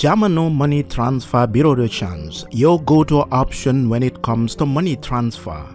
Jamano Money Transfer Bureau de Change, your go-to option when it comes to money transfer.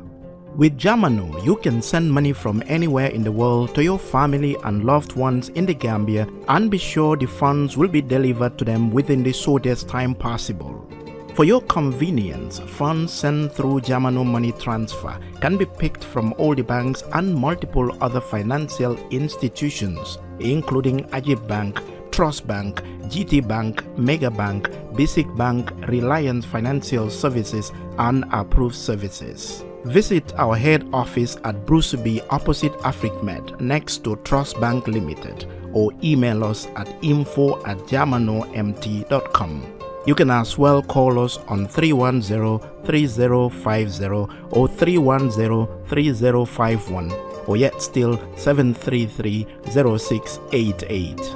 With Jamano, you can send money from anywhere in the world to your family and loved ones in the Gambia and be sure the funds will be delivered to them within the shortest time possible. For your convenience, funds sent through Jamano Money Transfer can be picked from all the banks and multiple other financial institutions, including Ajib Bank, Trust Bank, GT Bank, Mega Bank, Basic Bank, Reliance Financial Services, and Approved Services. Visit our head office at Bruceby opposite AfricMed next to Trust Bank Limited or email us at info@jamanomt.com. You can as well call us on 310-3050 or 310-3051 or yet still 733-0688.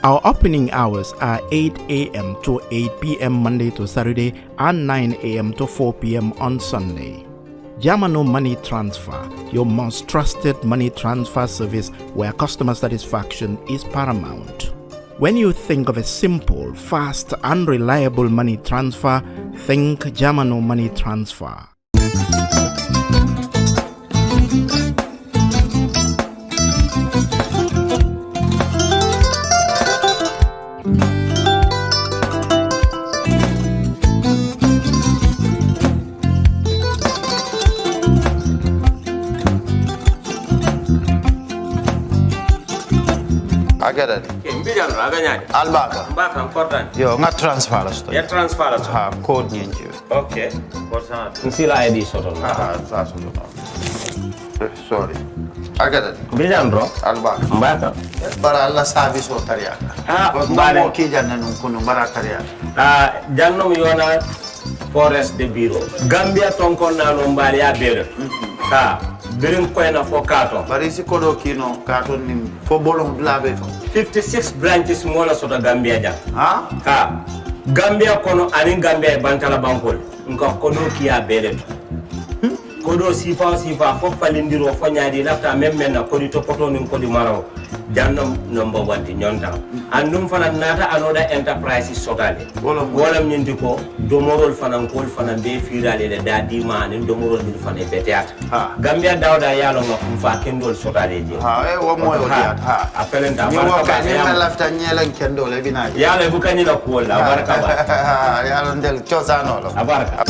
Our opening hours are 8 a.m. to 8 p.m. Monday to Saturday and 9 a.m. to 4 p.m. on Sunday. Jamano Money Transfer, your most trusted money transfer service where customer satisfaction is paramount. When you think of a simple, fast, and reliable money transfer, think Jamano Money Transfer. Agada. Albaka. Mbaka important. Yo, nga transfer la sto. Ya transfer la sto. Ha, code nyenji. Okay. Nsila ID soto. Sa soto. Sorry. Agada. Bijan bro. Albaka. Mbaka. Bara alla service o tariya. Mbare ki janna nun kunu bara tariya. Jannom yona forest de bureau. Gambia tonkon na no mbari ya bere. Birim koyna fo kato. Bari si kodo kino kato ni fo bolong blabe to. 56 branches mola sota Gambia jang. Ha? Gambia kono anin Gambia bantala bankol. Nka kodo kiya bere to. Kodo sifa fo falindiro fo nyaadi lafta memmen na kodi to poto nin kodi maraw. Jannam number 1 ti nyonta. Andum fana nata anoda enterprise sotale. Wolam nyindi ko domorol fana kol fana be firale de dadi ma nin domorol din fana be teat. Gambia dawda yalo ngam fa kendol sotale je. Wo moy o diat. Apelenta baraka ni ma lafta nyelen kendol e binaji. Yalo bukani la ko la baraka ba. Yalo ndel chosano lo. Abaraka.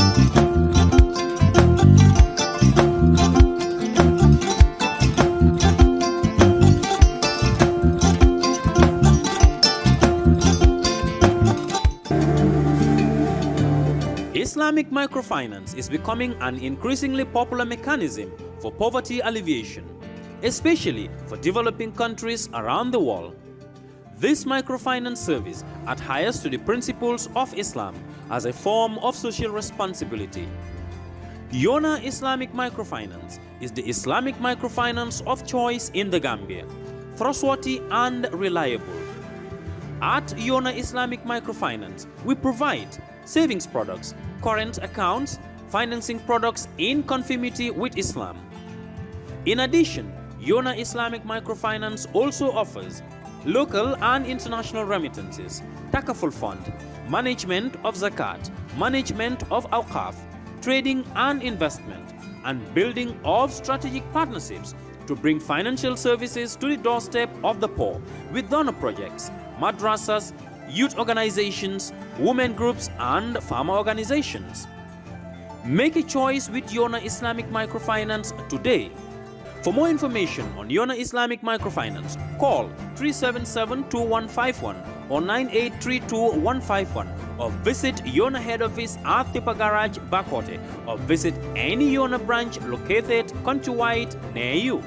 Islamic microfinance is becoming an increasingly popular mechanism for poverty alleviation, especially for developing countries around the world. This microfinance service adheres to the principles of Islam as a form of social responsibility. Yona Islamic Microfinance is the Islamic microfinance of choice in the Gambia, trustworthy and reliable. At Yona Islamic Microfinance, we provide savings products, current accounts, financing products in conformity with Islam. In addition, Yona Islamic Microfinance also offers local and international remittances, takaful fund, management of zakat, management of awqaf, trading and investment, and building of strategic partnerships to bring financial services to the doorstep of the poor with donor projects, madrasas, youth organizations, women groups, and farmer organizations. Make a choice with Yona Islamic Microfinance today. For more information on Yona Islamic Microfinance, call 377-2151 or 9832-151 or visit Yona head office at Tipa Garage, Bakote, or visit any Yona branch located countrywide near you.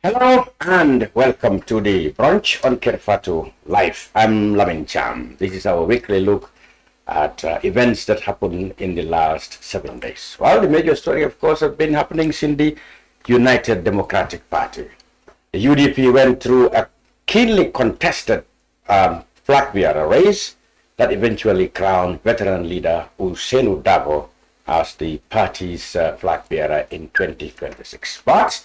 Hello and welcome to the Brunch on Kerfatu Live. I'm Lamin Cham. This is our weekly look at events that happened in the last 7 days. Well, the major story, of course, has been happening in the United Democratic Party. The UDP went through a keenly contested flag bearer race that eventually crowned veteran leader Saihou Mballow as the party's flag bearer in 2026. But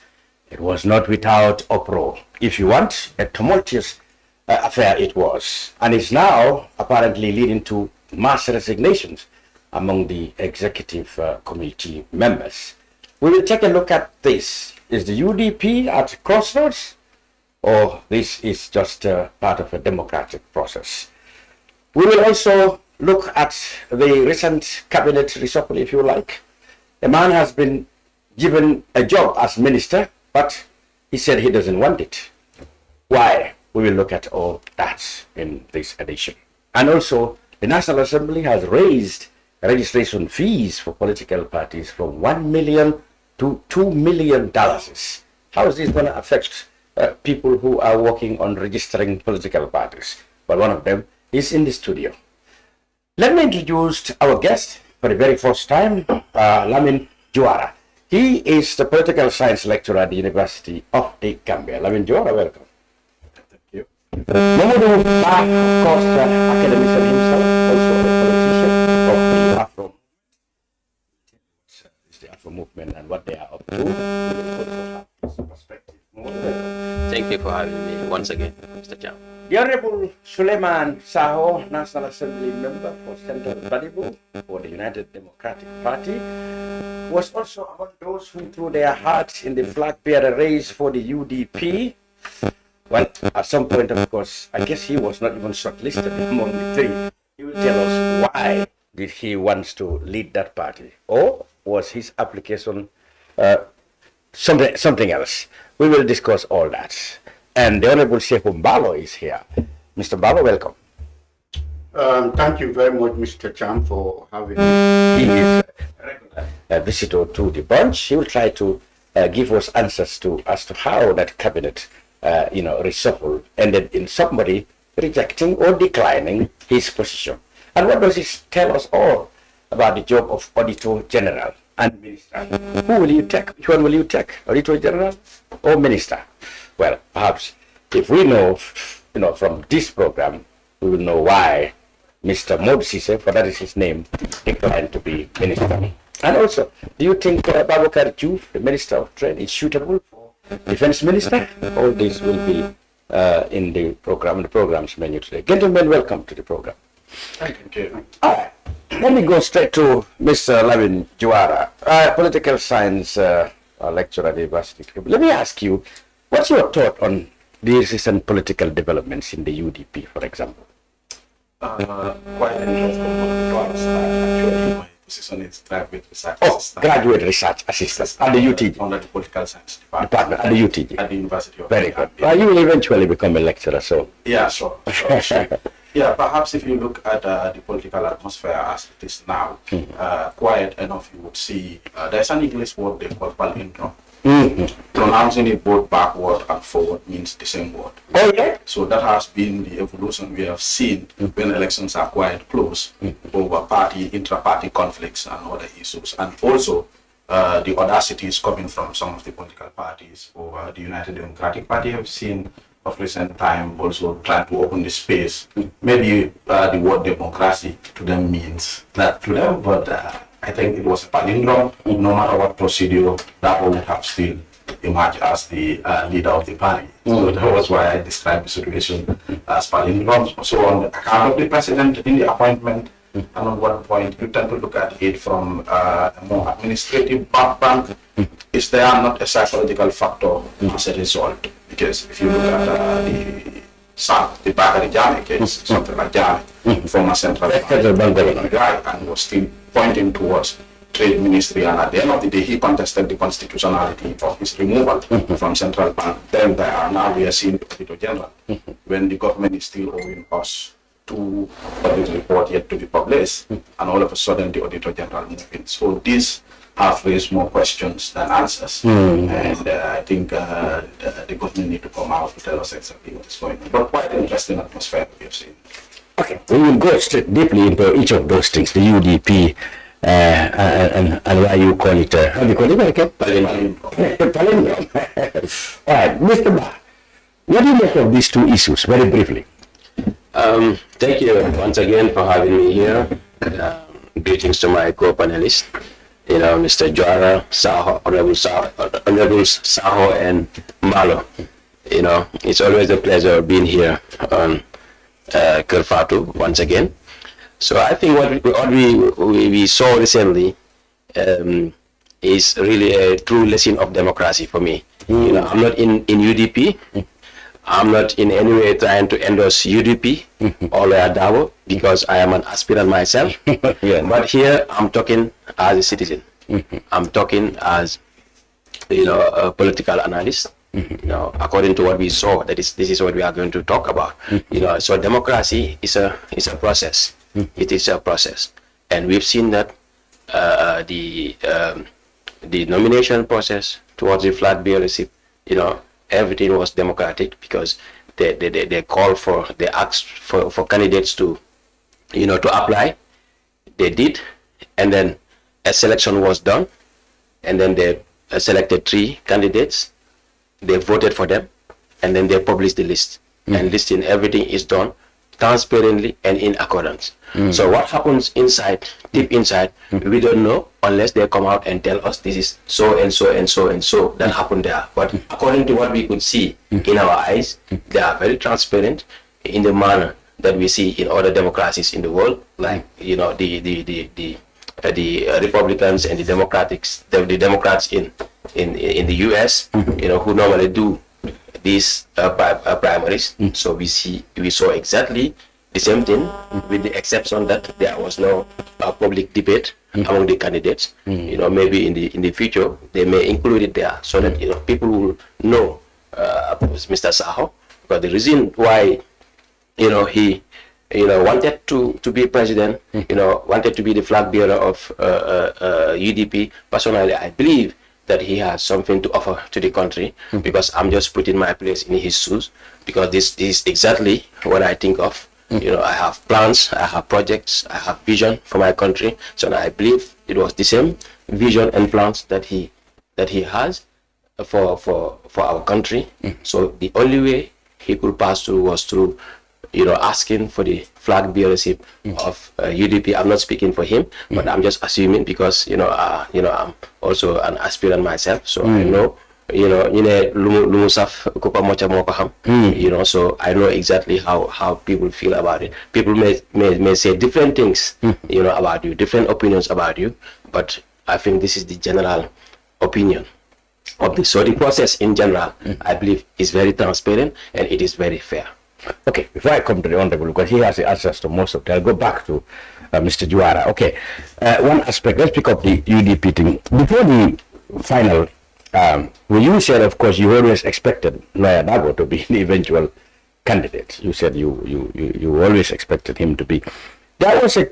it was not without uproar. If you want, a tumultuous affair it was, and is now apparently leading to mass resignations among the executive committee members. We will take a look at this. Is the UDP at crossroads, or this is just part of a democratic process? We will also look at the recent cabinet reshuffle, if you like. A man has been given a job as minister, but he said he doesn't want it. Why? We will look at all that in this edition. And also, the National Assembly has raised registration fees for political parties from $1 million to $2 million. How is this going to affect people who are working on registering political parties? Well, one of them is in the studio. Let me introduce our guest for the very first time, Lamin Juwara. He is the political science lecturer at the University of the Gambia. Lamin Juwara, welcome. Thank you. Momodou, of course, academician himself, also a politician of the Afro. It's the Afro movement and what they are up to. We will also have his perspective. Thank you for having me once again, Mr. Cham. The Honorable Suleyman Saho, National Assembly member for Central Badibou for the United Democratic Party, was also among those who threw their hearts in the flag bearer race for the UDP. Well, at some point, of course, I guess he was not even shortlisted among the three. He will tell us why did he want to lead that party, or was his application something else? We will discuss all that. And the Honorable Saihou Mballow is here. Mr. Mballow, welcome. Thank you very much, Mr. Cham, for having me. He is a regular visitor to the Brunch. He will try to give us answers as to how that cabinet, reshuffle ended in somebody rejecting or declining his position. And what does it tell us all about the job of Auditor General and Minister? Who will you take? Which one will you take? Auditor General or Minister? Well, perhaps if we know, from this program, we will know why Mr. Momodou, for that is his name, declined to be minister. And also, do you think Babakar Ju, the Minister of Trade, is suitable for Defense Minister? All this will be in the program's menu today. Gentlemen, welcome to the program. Thank you. All right. Let me go straight to Mr. Lamin Juwara, political science lecturer at the University. Let me ask you, what's your thought on the recent political developments in the UDP, for example? Quite interesting because actually my position is graduate research assistant. Graduate research assistant at the UTG. Under the political science department At the UTG. At the University of Very Gambia. good. You will eventually become a lecturer, so. Yeah, sure. Yeah, perhaps if you look at the political atmosphere as it is now, quiet enough, you would see there's an English word they call palindrome. Pronouncing it both backward and forward means the same word. Oh, yeah? So that has been the evolution we have seen when elections are quite close over intra-party conflicts and other issues. And also the audacity is coming from some of the political parties over the United Democratic Party have seen of recent time also trying to open the space. Maybe the word democracy to them means that to them, but I think it was a palindrome. No matter what procedure, that would have still emerged as the leader of the party. So that was why I described the situation as palindrome. So on the account of the president in the appointment, and on one point you tend to look at it from a more administrative background. Is there not a psychological factor as a result? Because if you look at the Bakari Jame case, something like Jame, former central bank guy, and was still pointing towards trade ministry, and at the end of the day he contested the constitutionality of his removal from central bank. Then now we are seeing the Auditor General when the government is still owing us to audit report yet to be published, and all of a sudden the Auditor General moved in. So this have raised more questions than answers. And I think the government need to come out to tell us exactly what is going on. But quite an interesting atmosphere we have seen. Okay, we will go straight deeply into each of those things, the UDP, and why you call it, how do you call it? Okay? Palindrome. All right, Mr. Ba, what do you make of these two issues, very briefly? Thank you once again for having me here. Greetings to my co-panelists, Mr. Juwara, Saho, Honorables Saho and Mballow. It's always a pleasure being here on Kerfatu once again. So I think what we saw recently is really a true lesson of democracy for me. I'm not in UDP. I'm not in any way trying to endorse UDP or Adama because I am an aspirant myself. But here I'm talking as a citizen. I'm talking as a political analyst. According to what we saw, this is what we are going to talk about. So democracy is a process. It is a process, and we've seen that the nomination process towards the flag bearership, everything was democratic because they called for, they asked for candidates to apply. They did, and then a selection was done, and then they selected 3 candidates. They voted for them, and then they published the list. And listing, everything is done transparently and in accordance. So what happens inside, deep inside, we don't know unless they come out and tell us this is so and so and so and so that happened there. But according to what we could see in our eyes, they are very transparent in the manner that we see in other democracies in the world, like the Republicans and the Democrats in the US, who normally do these primaries. So we saw exactly the same thing, with the exception that there was no public debate among the candidates. Maybe in the future they may include it there so that people will know Mr. Saho. But the reason why he wanted to be president, wanted to be the flag bearer of UDP. Personally, I believe that he has something to offer to the country, because I'm just putting my place in his shoes, because this is exactly what I think of. I have plans, I have projects, I have vision for my country. So I believe it was the same vision and plans that he has for our country. So the only way he could pass through was through asking for the flag bearership of UDP. I'm not speaking for him, but I'm just assuming because I'm also an aspirant myself, so I know so I know exactly how people feel about it. People may say different things about you, different opinions about you, but I think this is the general opinion of this. So the process in general, I believe, is very transparent and it is very fair. Okay, before I come to the Honorable, because he has the answers to most of it, I'll go back to Mr. Juwara. Okay, one aspect, let's pick up the UDP thing. Before the final, when you said, of course, you always expected Adama to be the eventual candidate. You said you always expected him to be. There was a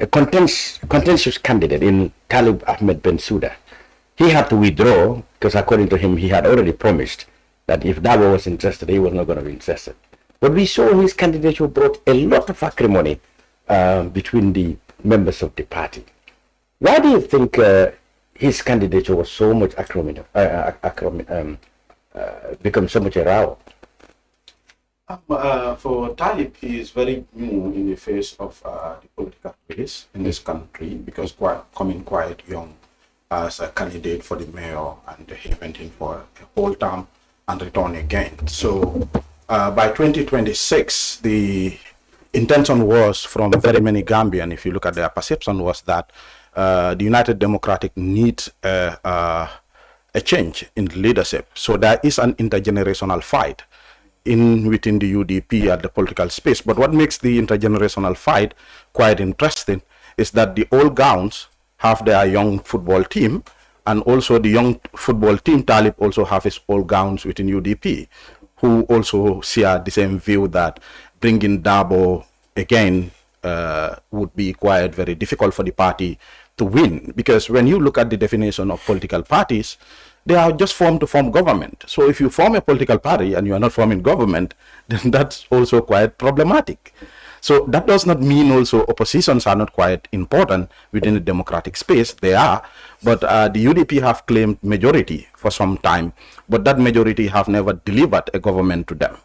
contentious candidate in Talib Ahmed Bensouda. He had to withdraw because, according to him, he had already promised that if Dabo was interested, he was not going to be interested. But we saw his candidature brought a lot of acrimony between the members of the party. Why do you think his candidature was so much become so much a row? For Talib, he is very new in the face of the political race in this country, because coming quite young as a candidate for the mayor, and he went in for a whole term and return again. So by 2026, the intention was from very many Gambian, if you look at their perception, was that the United Democratic needs a change in leadership. So there is an intergenerational fight within the UDP at the political space. But what makes the intergenerational fight quite interesting is that the old gowns have their young football team, and also the young football team, Talib, also have his old gowns within UDP, who also share the same view that bringing Dabo again would be quite very difficult for the party to win, because when you look at the definition of political parties, they are just formed to form government. So if you form a political party and you are not forming government, then that's also quite problematic. So that does not mean also oppositions are not quite important within the democratic space. They are, but the UDP have claimed majority for some time, but that majority have never delivered a government to them.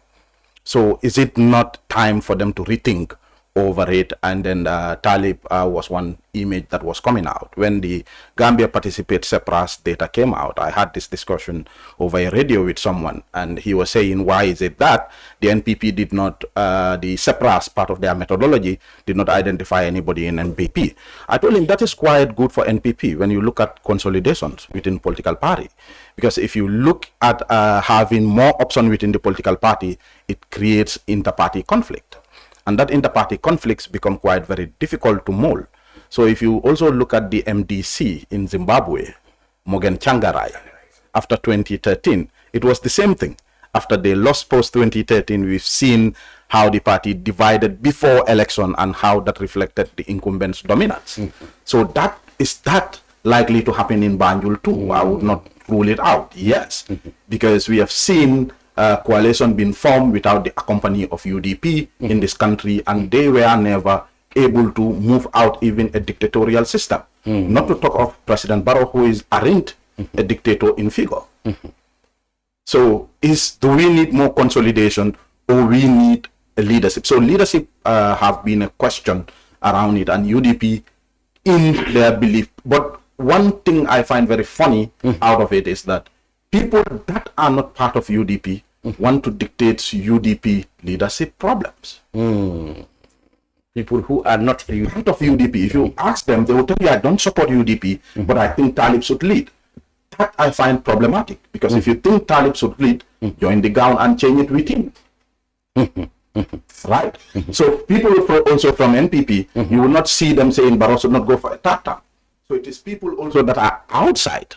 So is it not time for them to rethink over it? And then Talib was one image that was coming out. When the Gambia Participate SEPRAS data came out, I had this discussion over a radio with someone, and he was saying, why is it that the NPP did not, the SEPRAS part of their methodology did not identify anybody in NPP? I told him that is quite good for NPP when you look at consolidations within political party. Because if you look at having more options within the political party, it creates inter-party conflict. And that inter-party conflicts become quite very difficult to mold. So if you also look at the MDC in Zimbabwe, Morgan Changarai, after 2013, it was the same thing. After they lost post-2013, we've seen how the party divided before election and how that reflected the incumbents' dominance. So that is that likely to happen in Banjul too? I would not rule it out, yes, because we have seen coalition being formed without the accompany of UDP in this country, and they were never able to move out even a dictatorial system. Not to talk of President Barrow, who aren't a dictator in figure. So do we need more consolidation, or we need a leadership? So leadership have been a question around it, and UDP in their belief. But one thing I find very funny out of it is that people that are not part of UDP want to dictate UDP leadership problems. People who are not part of UDP, if you ask them, they will tell you, I don't support UDP, but I think Talib should lead. That I find problematic, because if you think Talib should lead, join the gown and change it within. Right? So people also from NPP, you will not see them saying Barrow should not go for a third term. So it is people also that are outside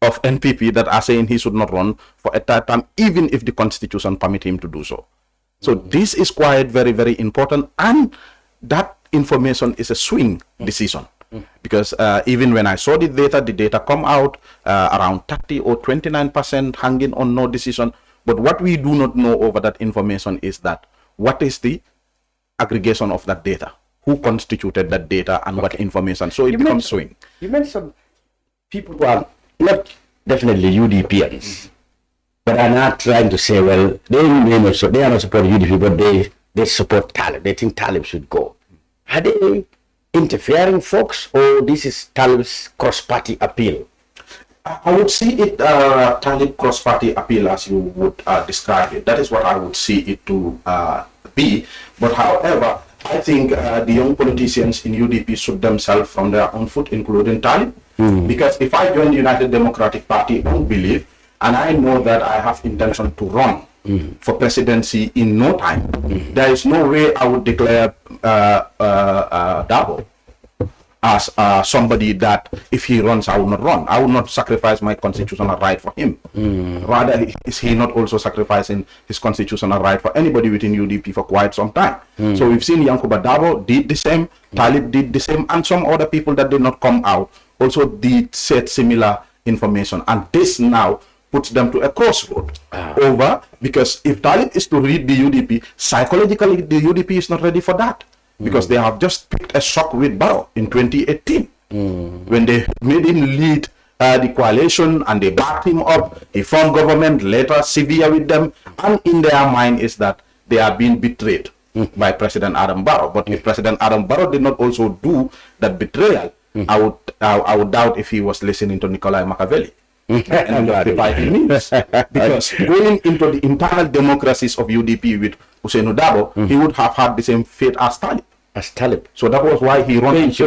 of NPP that are saying he should not run for a third term, even if the constitution permit him to do so. So this is quite very, very important, and that information is a swing decision. Because even when I saw the data come out around 30 or 29% hanging on no decision. But what we do not know over that information is that what is the aggregation of that data? Who constituted that data and what information? So it becomes swing. You mentioned people who are not definitely UDPians, but are not trying to say, well, they are not supporting UDP, but they support Talib. They think Talib should go. Are they interfering folks, or this is Talib's cross-party appeal? I would see it Talib cross-party appeal as you would describe it. That is what I would see it to be. But however, I think the young politicians in UDP shoot themselves from their own foot, including Talib. Because if I join the United Democratic Party on belief, and I know that I have intention to run for presidency in no time, there is no way I would declare Dabo as somebody that if he runs, I will not run. I will not sacrifice my constitutional right for him. Rather, is he not also sacrificing his constitutional right for anybody within UDP for quite some time? So we've seen Yankuba Dabo did the same, Talib did the same, and some other people that did not come out also did set similar information. And this now puts them to a crossroad over, because if Talib is to lead the UDP, psychologically the UDP is not ready for that. Because they have just picked a shock with Barrow in 2018 when they made him lead the coalition and they backed him up. He formed government, later severe with them, and in their mind is that they are being betrayed by President Adama Barrow. But if President Adama Barrow did not also do that betrayal, I would doubt if he was listening to Nikolai Machiavelli. And justify his means. Because going into the internal democracies of UDP with Ousseynou Dabo, he would have had the same fate as Talib. So that was why he ran his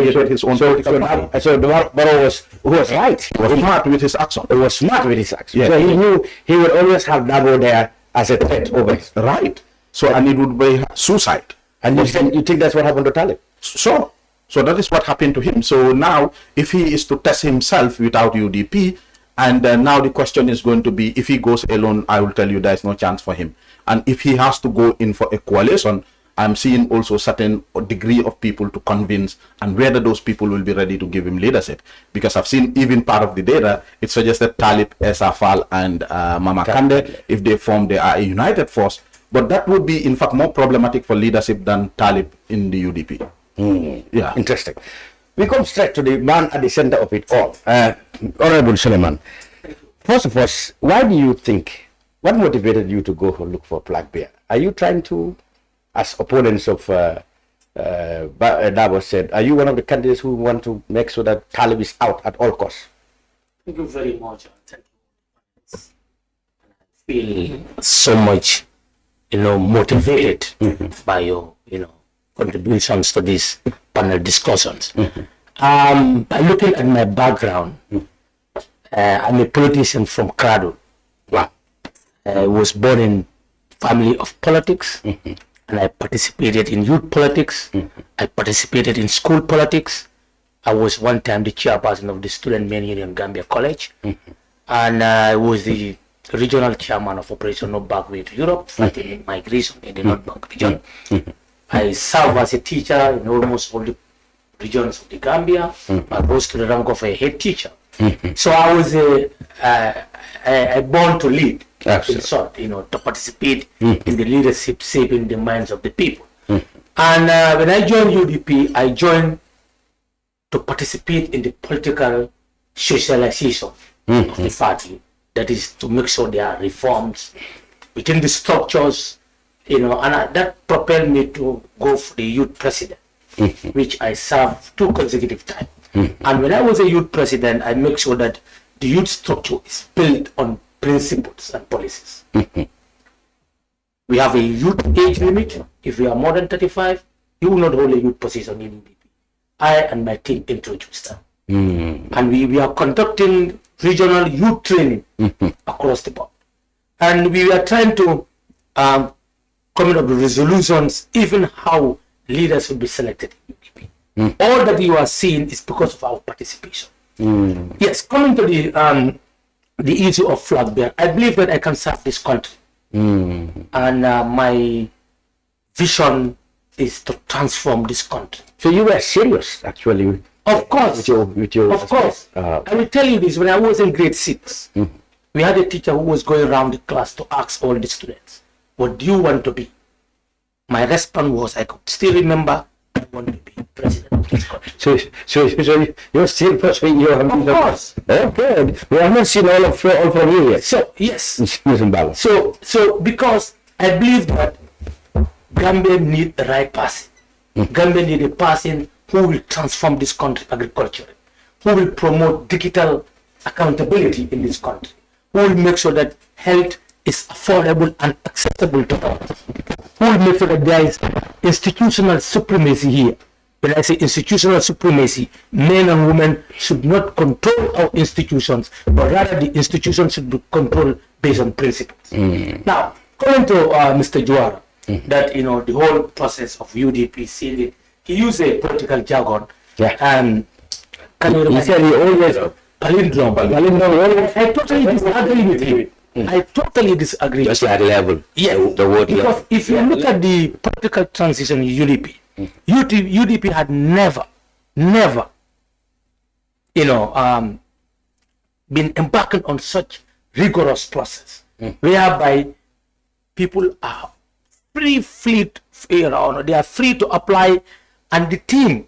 own political party. So Barrow was right. He was smart with his action. He was smart with his action. Yes. So he knew he would always have Dabo there as a threat over his. Right. So and it would be suicide. And you think that's what happened to Talib? So that is what happened to him. So now, if he is to test himself without UDP, and now the question is going to be, if he goes alone, I will tell you there is no chance for him. And if he has to go in for a coalition, I'm seeing also certain degree of people to convince, and whether those people will be ready to give him leadership. Because I've seen even part of the data, it suggested Talib, Esafal, and Mama Kande, if they form, they are a united force. But that would be, in fact, more problematic for leadership than Talib in the UDP. Yeah, interesting. We come straight to the man at the center of it all, Honorable Suleyman. First of all, why do you think? What motivated you to go look for Black Bear? Are you trying to, as opponents of Dabo said, are you one of the candidates who want to make sure that Talib is out at all costs? Thank you very much. Thank you. I feel so much, motivated by your, contributions to these panel discussions. By looking at my background, I'm a politician from Krado. Wow. I was born in family of politics, and I participated in youth politics. I participated in school politics. I was one time the chairperson of the Student Men Union Gambia College, and I was the regional chairman of Operation No Back Way to Europe, fighting migration in the North Bank region. I served as a teacher in almost all the regions of the Gambia. I rose to the rank of a head teacher. So I was born to lead, in short, to participate in the leadership, shaping the minds of the people. And when I joined UDP, I joined to participate in the political socialization of the party. That is to make sure there are reforms within the structures, and that propelled me to go for the youth president, which I served 2 consecutive times. And when I was a youth president, I make sure that the youth structure is built on principles and policies. We have a youth age limit. If you are more than 35, you will not hold a youth position in UDP. I and my team introduced them. And we are conducting regional youth training across the board. And we are trying to come up with resolutions, even how leaders will be selected in UDP. All that you are seeing is because of our participation. Yes, coming to the issue of Flag Bear, I believe that I can serve this country. And my vision is to transform this country. So you were serious, actually. Of course. With your of course. I will tell you this, when I was in grade 6, we had a teacher who was going around the class to ask all the students, what do you want to be? My response was, I could still remember, I want to be president of this country. So you're still pursuing your ambition? Of course. Okay. We have not seen all from you yet. So, yes. Mr. Mballow. So because I believe that Gambia need the right person. Gambia need a person who will transform this country agriculturally, who will promote digital accountability in this country, who will make sure that health is affordable and accessible to all, who will make sure that there is institutional supremacy here. When I say institutional supremacy, men and women should not control our institutions, but rather the institutions should be controlled based on principles. Now, coming to Mr. Juwara, that the whole process of UDP, seeing it, he used a political jargon. Yeah. Can you remember? He said he always palindrome. I totally disagree with him. I totally disagree. Just at level. Yes. The word. Because if you look at the political transition in UDP, UDP had never, been embarking on such rigorous process, whereby people are free, they are free to apply, and the team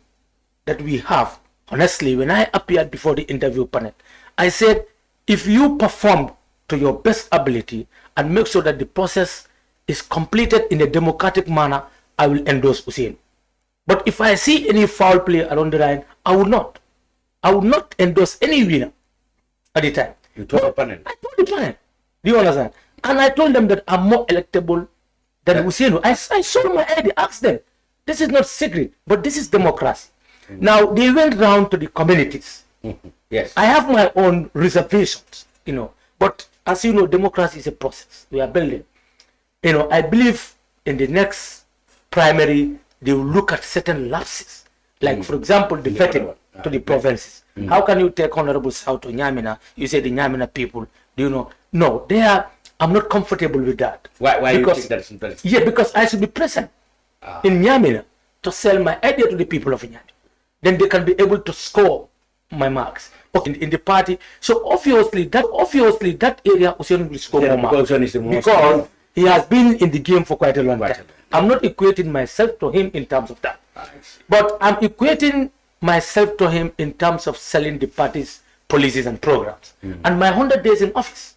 that we have, honestly, when I appeared before the interview panel, I said, if you perform to your best ability and make sure that the process is completed in a democratic manner, I will endorse Hussein. But if I see any foul play around the line, I will not. I will not endorse any winner at the time. You told the panel. I told the panel. Do you understand? And I told them that I'm more electable than Hussein. I showed my ID, asked them. This is not secret, but this is democracy. Now, they went round to the communities. Yes. I have my own reservations, but as you know, democracy is a process. We are building. I believe in the next primary, they will look at certain lapses. Like, for example, the vetting to the provinces. How can you take Honorable Saho to Nyamina? You say the Nyamina people, No, I'm not comfortable with that. Why do you think that's important? Yeah, because I should be present. in Nyamina to sell my idea to the people of Nyamina. Then they can be able to score my marks in the party. So obviously that area Usain will score more marks because he has been in the game for quite a long time. I'm not equating myself to him in terms of that, but I'm equating myself to him in terms of selling the party's policies and programs and my 100 days in office.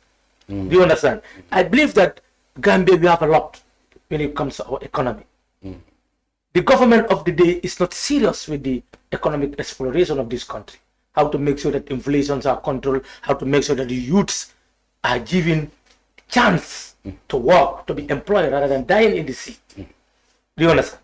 Do you understand? I believe that Gambia, we have a lot when it comes to our economy. The government of the day is not serious with the economic exploration of this country. How to make sure that inflations are controlled, how to make sure that the youths are given chance to work, to be employed rather than dying in the sea. Do you understand?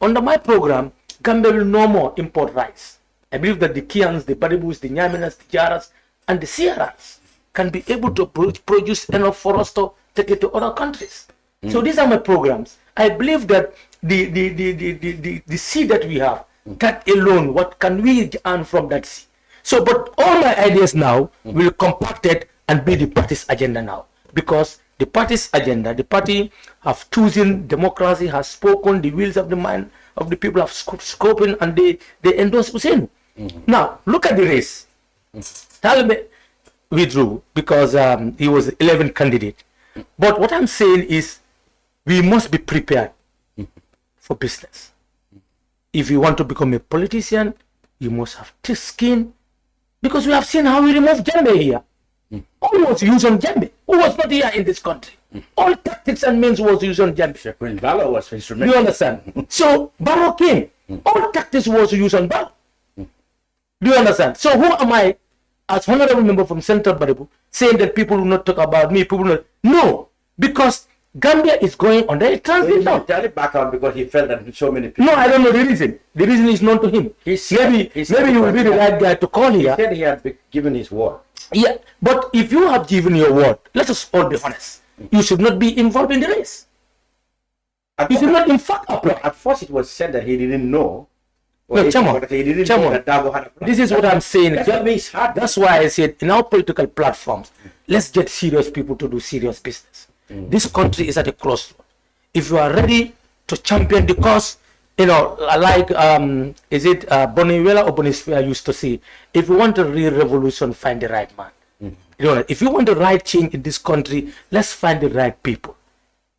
Under my program, Gambia will no more import rice. I believe that the Kians, the Badibous, the Nyaminas, the Jaras, and the Sierras can be able to produce enough for us to take it to other countries. So these are my programs. I believe that the sea that we have, that alone, what can we earn from that sea? So, but all my ideas now will compacted and be the party's agenda now, because the party's agenda, the party have chosen democracy, has spoken, the wills of the mind of the people have spoken, and they endorse Hussein. Now, look at the race. Talib withdrew because he was the 11th candidate. But what I'm saying is we must be prepared for business. If you want to become a politician, you must have thick skin, because we have seen how we removed Jembe here. Who was used on Jembe? Who was not here in this country? All tactics and means was used on Jembe. When Barrow was instrumental. You understand? So Barrow came. All tactics was used on Barrow. Do you understand? So who am I, as honorable member from Central Badibou, saying that people will not talk about me? People will not. No, because Gambia is going under a transition. Talib back out because he felt that so many people. No, I don't know the reason. The reason is known to him. Maybe you will be the right guy to call here. He said he had given his word. Yeah, but if you have given your word, let us all be honest. You should not be involved in the race. You should not, in fact, apply. At first, it was said that he didn't know. No, Chamo, this is what I'm saying. That's why I said in our political platforms, let's get serious people to do serious business. This country is at a crossroad. If you are ready to champion the cause, like is it Boniwela or Boniswea used to say, if you want a real revolution, find the right man. If you want the right change in this country, let's find the right people.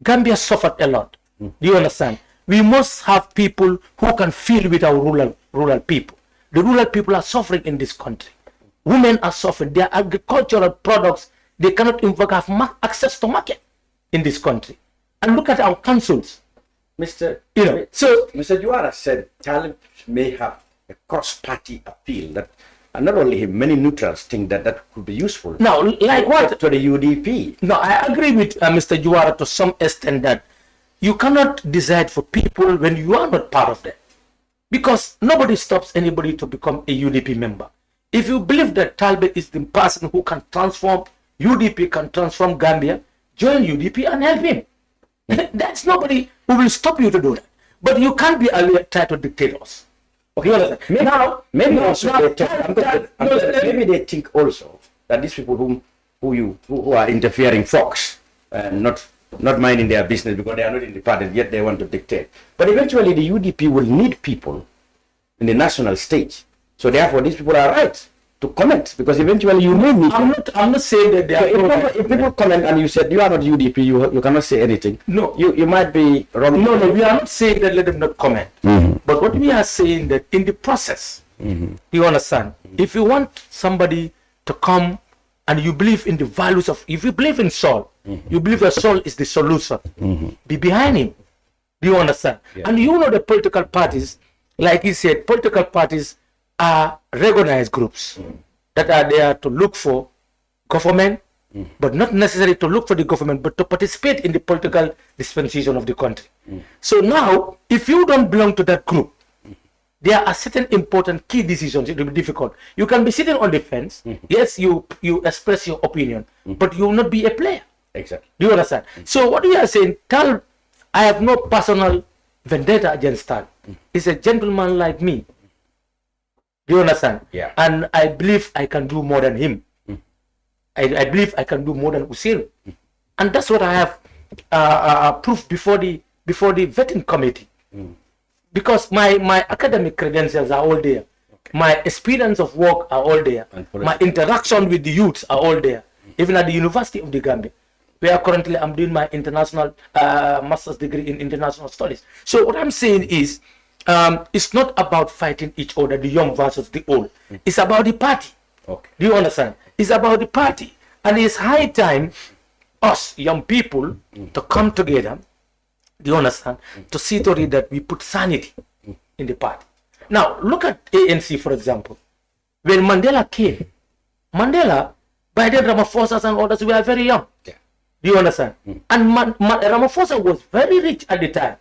Gambia suffered a lot. Do you understand? We must have people who can feel with our rural people. The rural people are suffering in this country. Women are suffering. Their agricultural products, they cannot in fact have access to market in this country. And look at our councils. Mr. Juwara said Talib may have a cross-party appeal that, and not only him, many neutrals think that could be useful. Now, like what? To the UDP. No, I agree with Mr. Juwara to some extent that you cannot decide for people when you are not part of them. Because nobody stops anybody to become a UDP member. If you believe that Talib is the person who can transform UDP, can transform Gambia, join UDP and help him. That's nobody who will stop you to do that. But you can't be try to dictate us. Okay, maybe they think also that these people who are interfering folks and not minding their business because they are not in the party, yet they want to dictate. But eventually the UDP will need people in the national stage. So therefore these people are right to comment, because eventually you may need I'm not saying that they are if people comment and you said you are not UDP, you cannot say anything. No. You might be wrong. No, we are not saying that let them not comment. But what we are saying that in the process, you understand, if you want somebody to come and you believe in the values of, if you believe in soul, you believe that soul is the solution, be behind him. Do you understand? Yeah. And the political parties, like he said, political parties are recognized groups that are there to look for government, but not necessarily to look for the government, but to participate in the political dispensation of the country. So now, if you don't belong to that group, there are certain important key decisions. It will be difficult. You can be sitting on the fence. Yes, you express your opinion, but you will not be a player. Exactly. Do you understand? So what we are saying, I have no personal vendetta against Tal. He's a gentleman like me. Do you understand? Yeah. And I believe I can do more than him. I believe I can do more than Usil. And that's what I have proved before the before the vetting committee. Because my academic credentials are all there. My experience of work are all there. My interaction with the youths are all there. Even at the University of the Gambia, where currently I'm doing my international master's degree in international studies. So what I'm saying is, it's not about fighting each other, the young versus the old. It's about the party. Okay. Do you understand? It's about the party. And it's high time us young people to come together, do you understand, to see to it that we put sanity in the party. Now, look at ANC, for example. When Mandela came, Mandela, by then Ramaphosa and others were very young. Yeah. Do you understand? And Ramaphosa was very rich at the time.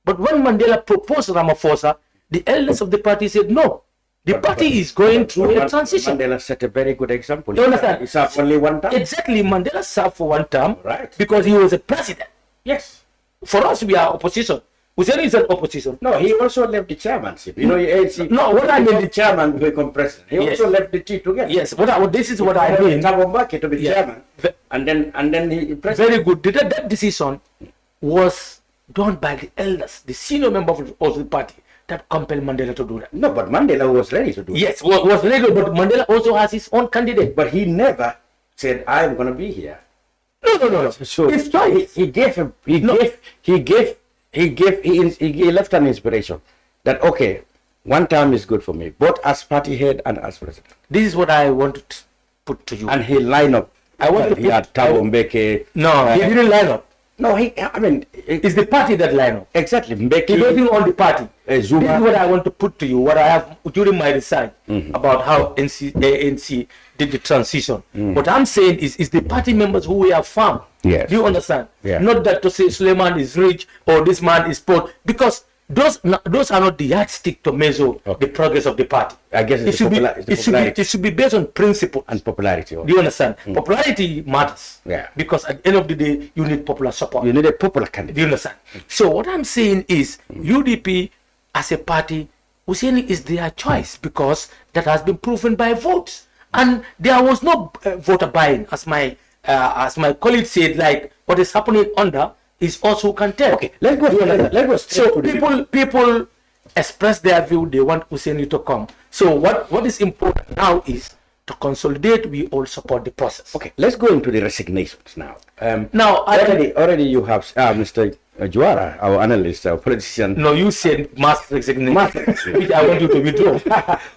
But when Mandela proposed Ramaphosa, the elders of the party said, no, the party is going through a transition. Mandela set a very good example. You understand? He served only one term. Exactly. Mandela served for one term, Right. because he was a president. Yes. For us, we are opposition. Hussein is an opposition. No, he also left the chairmanship. You know, ANC. No, what I mean, the chairman to become president. He Yes. also left the two together. Yes, this is what I mean. Thabo Mbeki to be Yeah. chairman, and then he president. Very good. That decision was done by the elders, the senior member of the party, that compelled Mandela to do that. No, but Mandela was ready to do it. Yes, was legal, but Mandela also has his own candidate. But he never said, "I'm going to be here." No. So It's choice. he left an inspiration that, okay, one term is good for me, both as party head and as president. This is what I want to put to you. And he lined up. I want to he had Thabo Mbeki. No, he didn't line up. No, I mean, It's the party that line up. exactly. He Mbeki, wasn't on the party. This Zuma. is what I want to put to you, what I have during my research about how ANC did the transition. What I'm saying is the party members who we have found. Yes. Do you understand? Yeah. Not that to say Suleyman is rich or this man is poor, because those are not the yardstick to measure the progress of the party. I guess It should be based on principle and popularity. Do you understand? Popularity matters. Yeah. Because at the end of the day, you need popular support. You need a popular Do candidate. you understand? So what I'm saying is, UDP as a party, Hussein is their choice, because that has been proven by votes, and there was no voter buying, as my colleague said. Like what is happening under is also can tell. Okay, let's go. So people express their view. They want Hussein to come. So what is important now is to consolidate. We all support the process. Okay, let's go into the resignations now. Now already you have Mr. Juwara, our analyst, our politician. No, you said mass resignation. Mass resignation. Which I want you to withdraw.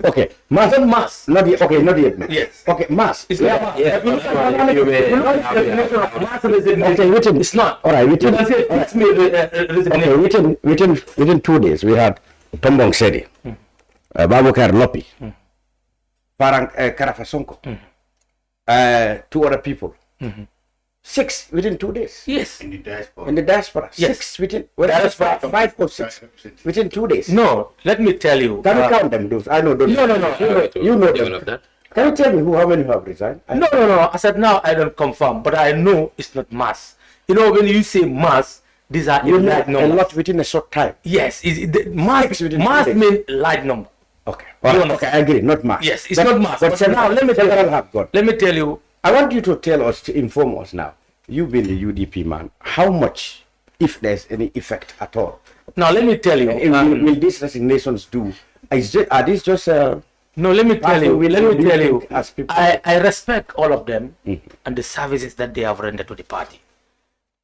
Okay, mass. Not mass. Not yet. Okay, not yet. Yes. Okay, mass. It's not mass resignation. Okay, written. It's not. All right, written. You can say fix me Okay, resignation. within 2 days we had Tombong Sedi, Babukar Lopi, Parang Karafasonko, 2 other people. 6 within 2 days. Yes. In the diaspora. In the diaspora. Yes. 6 within. Well, that's 5 or 6 within 2 days. No, let me tell you. Can you count them, those? I know those. No. You know them. Can you tell me how many have resigned? No. I said now I don't confirm, but I know it's not mass. You know, when you say mass, these are You large know a numbers. lot within a short time. Yes, mass within 2 mass days. means large number. Okay. All right. Okay, I agree. Not mass. Yes, it's not mass. But But now let me several have gone. Let me tell you. I want you to tell us, to inform us now. You've been the UDP man. How much, if there's any effect at all, Now let me tell you. will these resignations do? Are these just? No, let me tell you. Let me tell you. As people, I respect all of them and the services that they have rendered to the party,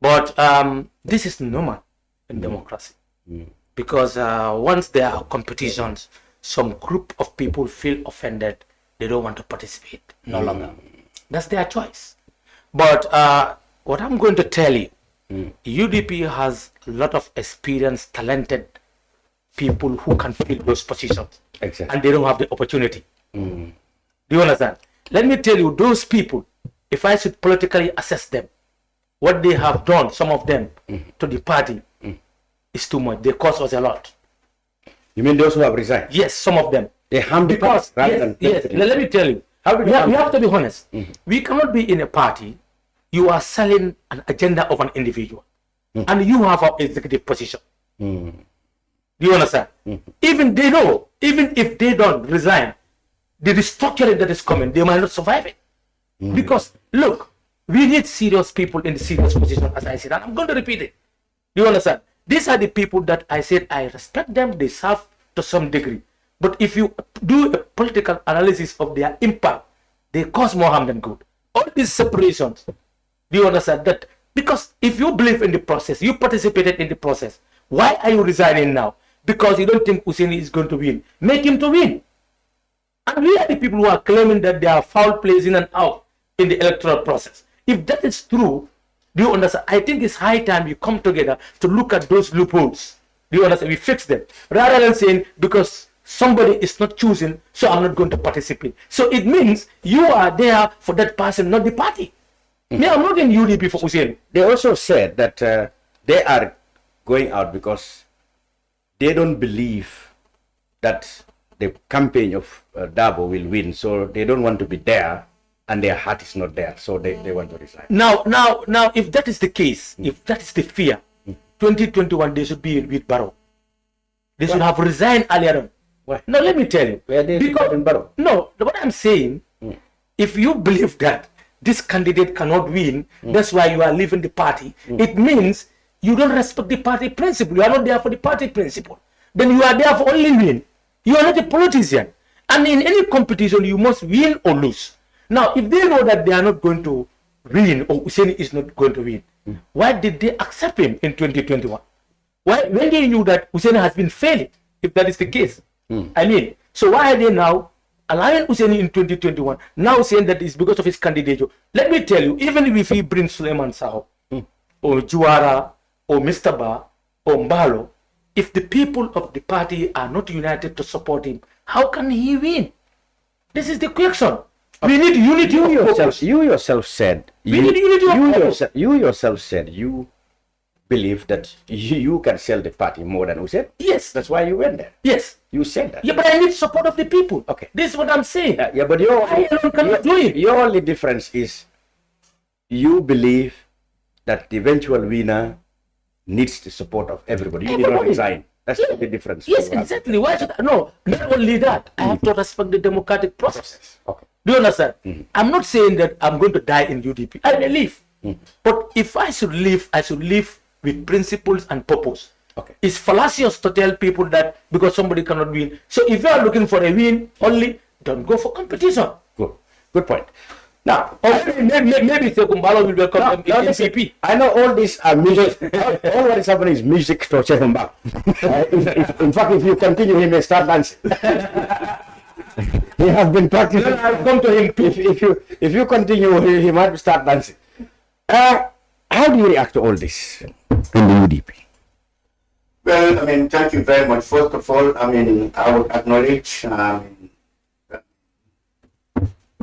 but this is normal in democracy, because once there are competitions, some group of people feel offended. They don't want to participate no longer. That's their choice. But what I'm going to tell you, UDP has a lot of experienced, talented people who can fill those positions. Exactly. And they don't have the opportunity. Do you understand? Let me tell you, those people, if I should politically assess them, what they have done, some of them, to the party, is too much. They cost us a lot. You mean those who have resigned? Yes, some of them. They harm the Because, party rather than yes, let me tell you, we have to be honest. We cannot be in a party. You are selling an agenda of an individual, and you have an executive position. Do you understand? Even if they don't resign, the restructuring that is coming, they might not survive it. Because look, we need serious people in the serious position, as I said, and I'm going to repeat it. Do you understand? These are the people that I said I respect them, they serve to some degree. But if you do a political analysis of their impact, they cause more harm than good. All these separations, do you understand that? Because if you believe in the process, you participated in the process, why are you resigning now? Because you don't think Husseini is going to win. Make him to win. And we are the people who are claiming that there are foul plays in and out in the electoral process. If that is true, do you understand? I think it's high time you come together to look at those loopholes. Do you understand? We fix them. Rather than saying, because somebody is not choosing, so I'm not going to participate. So it means you are there for that person, not the party. Me, I'm not in UDP for Hussein. They also said that they are going out because they don't believe that the campaign of Dabo will win, so they don't want to be there, and their heart is not there, so they want to resign. Now, if that is the case, if that is the fear, 2021 they should be with Barrow. They should have resigned earlier on. Why? Now let me tell you. Where they in Barrow? No, what I'm saying, if you believe that this candidate cannot win, that's why you are leaving the party, it means you don't respect the party principle. You are not there for the party principle. Then you are there for only win. You are not a politician. And in any competition, you must win or lose. Now, if they know that they are not going to win, or Hussein is not going to win, why did they accept him in 2021? Why, when they knew that Hussein has been failing, if that is the case? I mean, so why are they now allowing Hussein in 2021, now saying that it's because of his candidature? Let me tell you, even if he brings Suleyman Saho, or Juwara, or Mr. Ba, or Mballow, if the people of the party are not united to support him, how can he win? This is the question. We need unity of focus. You yourself said We need unity of focus. you yourself said you believe that you can sell the party more than Hussein. Yes. That's why you went there. Yes. You said that. Yeah, but I need support of the people. Okay. This is what I'm saying. Yeah, but your I alone cannot do it. Your only difference is you believe that the eventual winner needs the support of everybody. You did not resign. That's the only difference. Yes, exactly. Why should I? No, not only that. I have to respect the democratic process. Okay. Do you understand? I'm not saying that I'm going to die in UDP. I may leave. But if I should leave, I should leave with principles and purpose. Okay. It's fallacious to tell people that because somebody cannot win. So if you are looking for a win only, don't go for competition. Good point. Now, Or maybe Saihou Mballow will welcome them in listen, CP. I know all these are music. all what is happening is music to Saihou Mballow. In fact, if you continue, he may start dancing. He has been practicing. No, I'll come to him too. If you continue, he might start dancing. How do you react to all this in the UDP? Well, I mean, thank you very much. First of all, I mean, I would acknowledge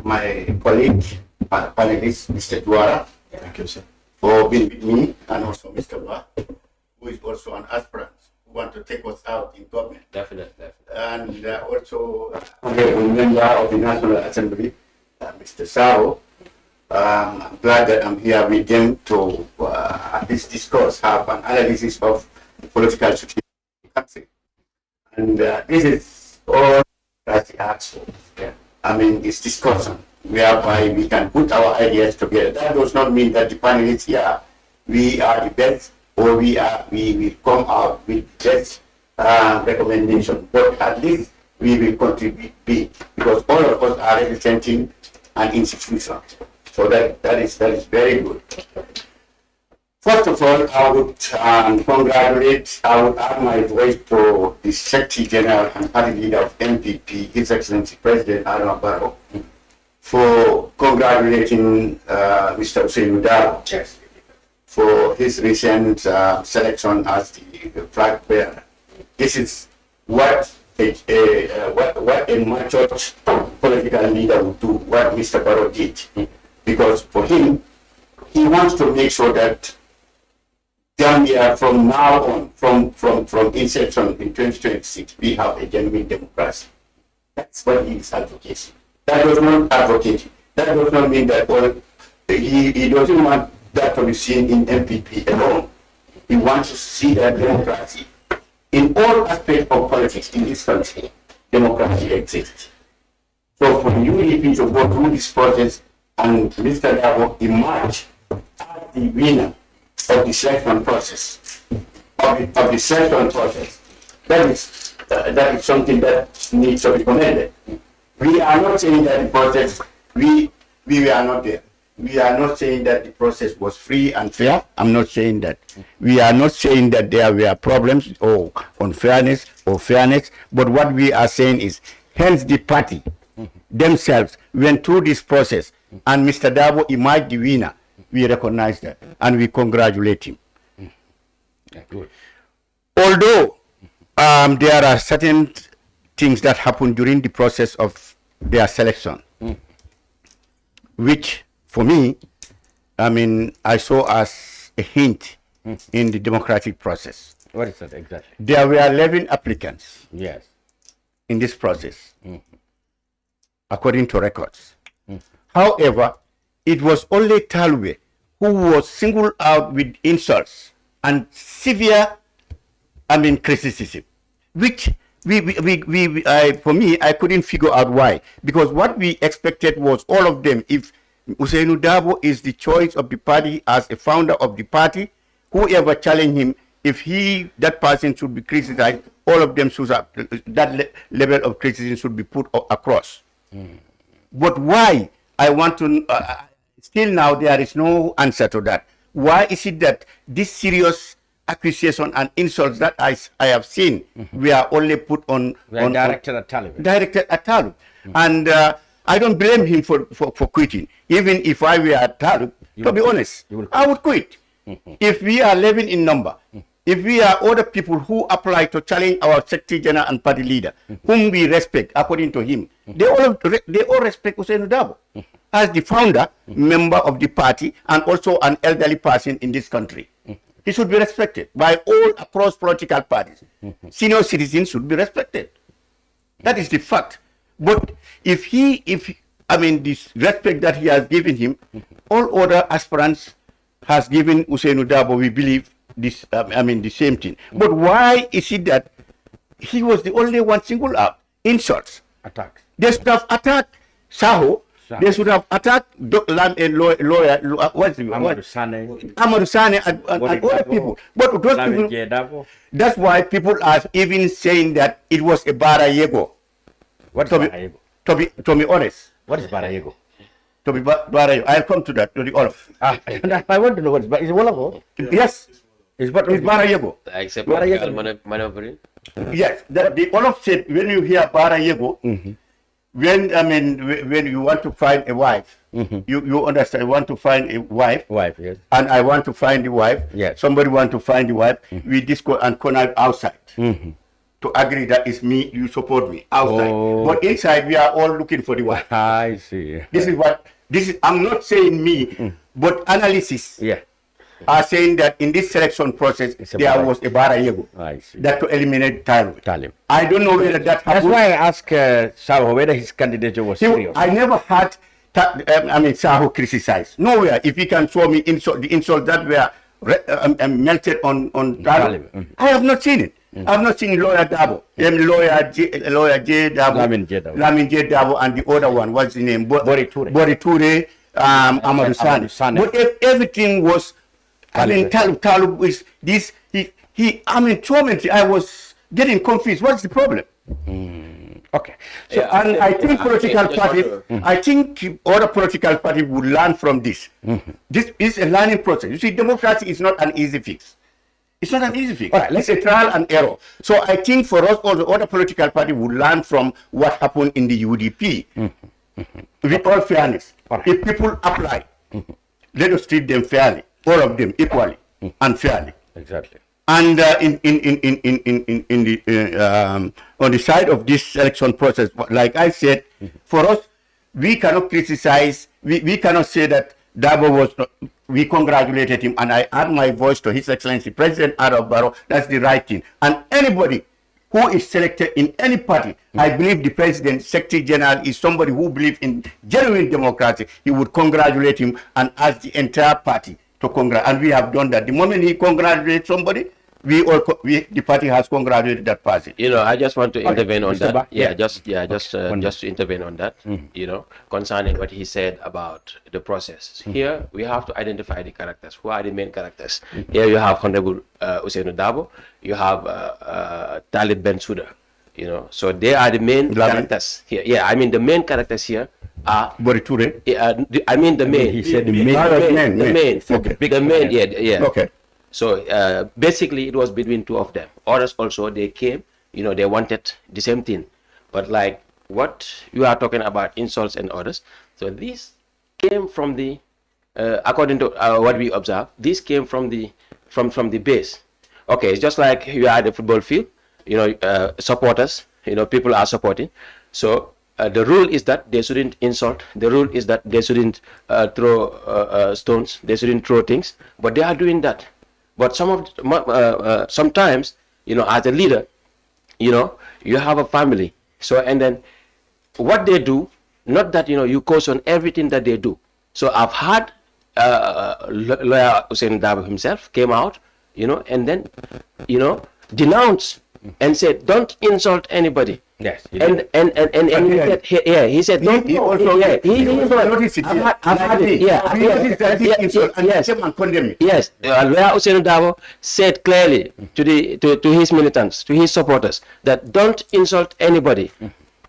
my colleague, panelist, Mr. Juwara. Thank you, sir. For being with me, and also Mr. Ba, who is also an aspirant who want to take us out in government. Definitely. And also honorable member of the National Assembly, Mr. Saho. I'm glad that I'm here with them to at least discuss, have an analysis of the political situation in the country. And this is all that he asks for. Yeah. I mean, it's discussion whereby we can put our ideas together. That does not mean that the panelists here, we are the best, or we will come out with best recommendation. But at least we will contribute big, because all of us are representing an institution. So that is very good. First of all, I would congratulate, I would add my voice to the Secretary General and Party Leader of MPP, His Excellency President Adama Barrow, for congratulating Mr. Hussein Mballow for his recent selection as the flag bearer. This is what a mature political leader would do, what Mr. Barrow did. Because for him, he wants to make sure that Gambia from now on, from inception in 2026, we have a genuine democracy. That's what he is advocating. That does not advocate. That does not mean that he doesn't want that to be seen in MPP alone. He wants to see that democracy in all aspects of politics in this country. Democracy exists. So for the UDP to go through this process and Mr. Dabo emerge as the winner of the selection process, of the selection process. That is something that needs to be commended. We are not saying that the process, we are not there. We are not saying that the process was free and fair. I'm not saying that. We are not saying that there were problems or unfairness or fairness. But what we are saying is, hence the party themselves went through this process, and Mr. Dabo emerged the winner. We recognize that and we congratulate him. Good. Although there are certain things that happen during the process of their selection, which for me, I mean, I saw as a hint in the democratic process. What is that exactly? There were 11 applicants Yes. in this process, according to records. However, it was only Talib who was singled out with insults and severe, I mean, criticism, which for me, I couldn't figure out why. Because what we expected was all of them. If Saihou Dabo is the choice of the party as a founder of the party, whoever challenged him, if that person should be criticized, all of them should have, that level of criticism should be put across. But why? I want to, still now there is no answer to that. Why is it that this serious accusation and insults that I have seen were only put on directed at Talib? Directed at Talib. And I don't blame him for quitting. Even if I were at Talib, to be honest, I would quit. If we are 11 in number, if we are other people who apply to challenge our Secretary General and party leader, whom we respect according to him, they all respect Saihou Dabo as the founder, member of the party, and also an elderly person in this country. He should be respected by all across political parties. Senior citizens should be respected. That is the fact. But if this respect that he has given him, all other aspirants has given Saihou Dabo, we believe this, the same thing. But why is it that he was the only one singled out? Insults. Attacks. They should have attacked Saho. They should have attacked lawyer, what's the Amadou Sane. Amadou Sane and other people. But those people, that's why people are even saying that it was a Barayego. What is Barayego? To be honest. What is Barayego? To be Barayego. I'll come to that, to the Olaf. I want to know what is Barayego. Is it Wolof? Yes. It's Barayego. Except maneuvering. Yes. The Olaf said, when you hear Barayego, when you want to find a wife, you understand, you want to find a wife. Wife, yes. And I want to find the wife. Yes. Somebody want to find the wife. We discuss and connive outside. To agree that it's me, you support me outside. But inside, we are all looking for the wife. I see. I'm not saying me, but analysis are saying that in this selection process, there was a Barayego. I see. That to eliminate Talib. I don't know whether that happened. That's why I asked Saho whether his candidature was serious. I never had Saho criticized. Nowhere. If he can show me the insult that were melted on Talib. I have not seen it. I have not seen lawyer Dabo, lawyer J Dabo, Lamin J Dabo, and the other one, what's the name? Bori Ture, Amadou Sane. But if everything was, Talib was this, tormented. I was getting confused. What's the problem? Okay. So, and I think political parties, I think other political parties would learn from this. This is a learning process. You see, democracy is not an easy fix. It's not an easy fix. It's a trial and error. So I think for us, all the other political parties would learn from what happened in the UDP. With all fairness. If people apply, let us treat them fairly, all of them equally and fairly. Exactly. And on the side of this election process, like I said, for us, we cannot criticize. We cannot say that Dabo was not. We congratulated him, and I add my voice to His Excellency President Adama Barrow. That's the right thing. And anybody who is selected in any party, I believe the President, Secretary General is somebody who believes in genuine democracy. He would congratulate him and ask the entire party to congratulate. And we have done that. The moment he congratulates somebody, the party has congratulated that party. You know, I just want to intervene on Mr. that. Ba? Just to intervene on that. You know, concerning what he said about the process. Here we have to identify the characters. Who are the main characters? Here you have Honorable Ousainou Darboe. You have Talib Bensouda. You know, so they are the main characters here. Yeah, I mean the main characters here are Boriture. I mean the main. He said the main. The main. Okay. The main. Yeah. Okay. So basically, it was between two of them. Others also, they came, you know, they wanted the same thing. But like what you are talking about, insults and others. So this came from the, according to what we observe, this came from the base. Okay, it's just like you are at the football field, you know, supporters, you know, people are supporting. So the rule is that they shouldn't insult. The rule is that they shouldn't throw stones. They shouldn't throw things. But they are doing that. But sometimes, you know, as a leader, you know, you have a family. So, and then what they do, not that, you know, you caution everything that they do. So I've had lawyer Ousainou Darboe himself came out, you know, and then, you know, denounced and said, don't insult anybody. Yes. And he said, don't. He also noticed it. I've had it. Yeah. Yes. Lawyer Ousainou Darboe said clearly to his militants, to his supporters, that don't insult anybody.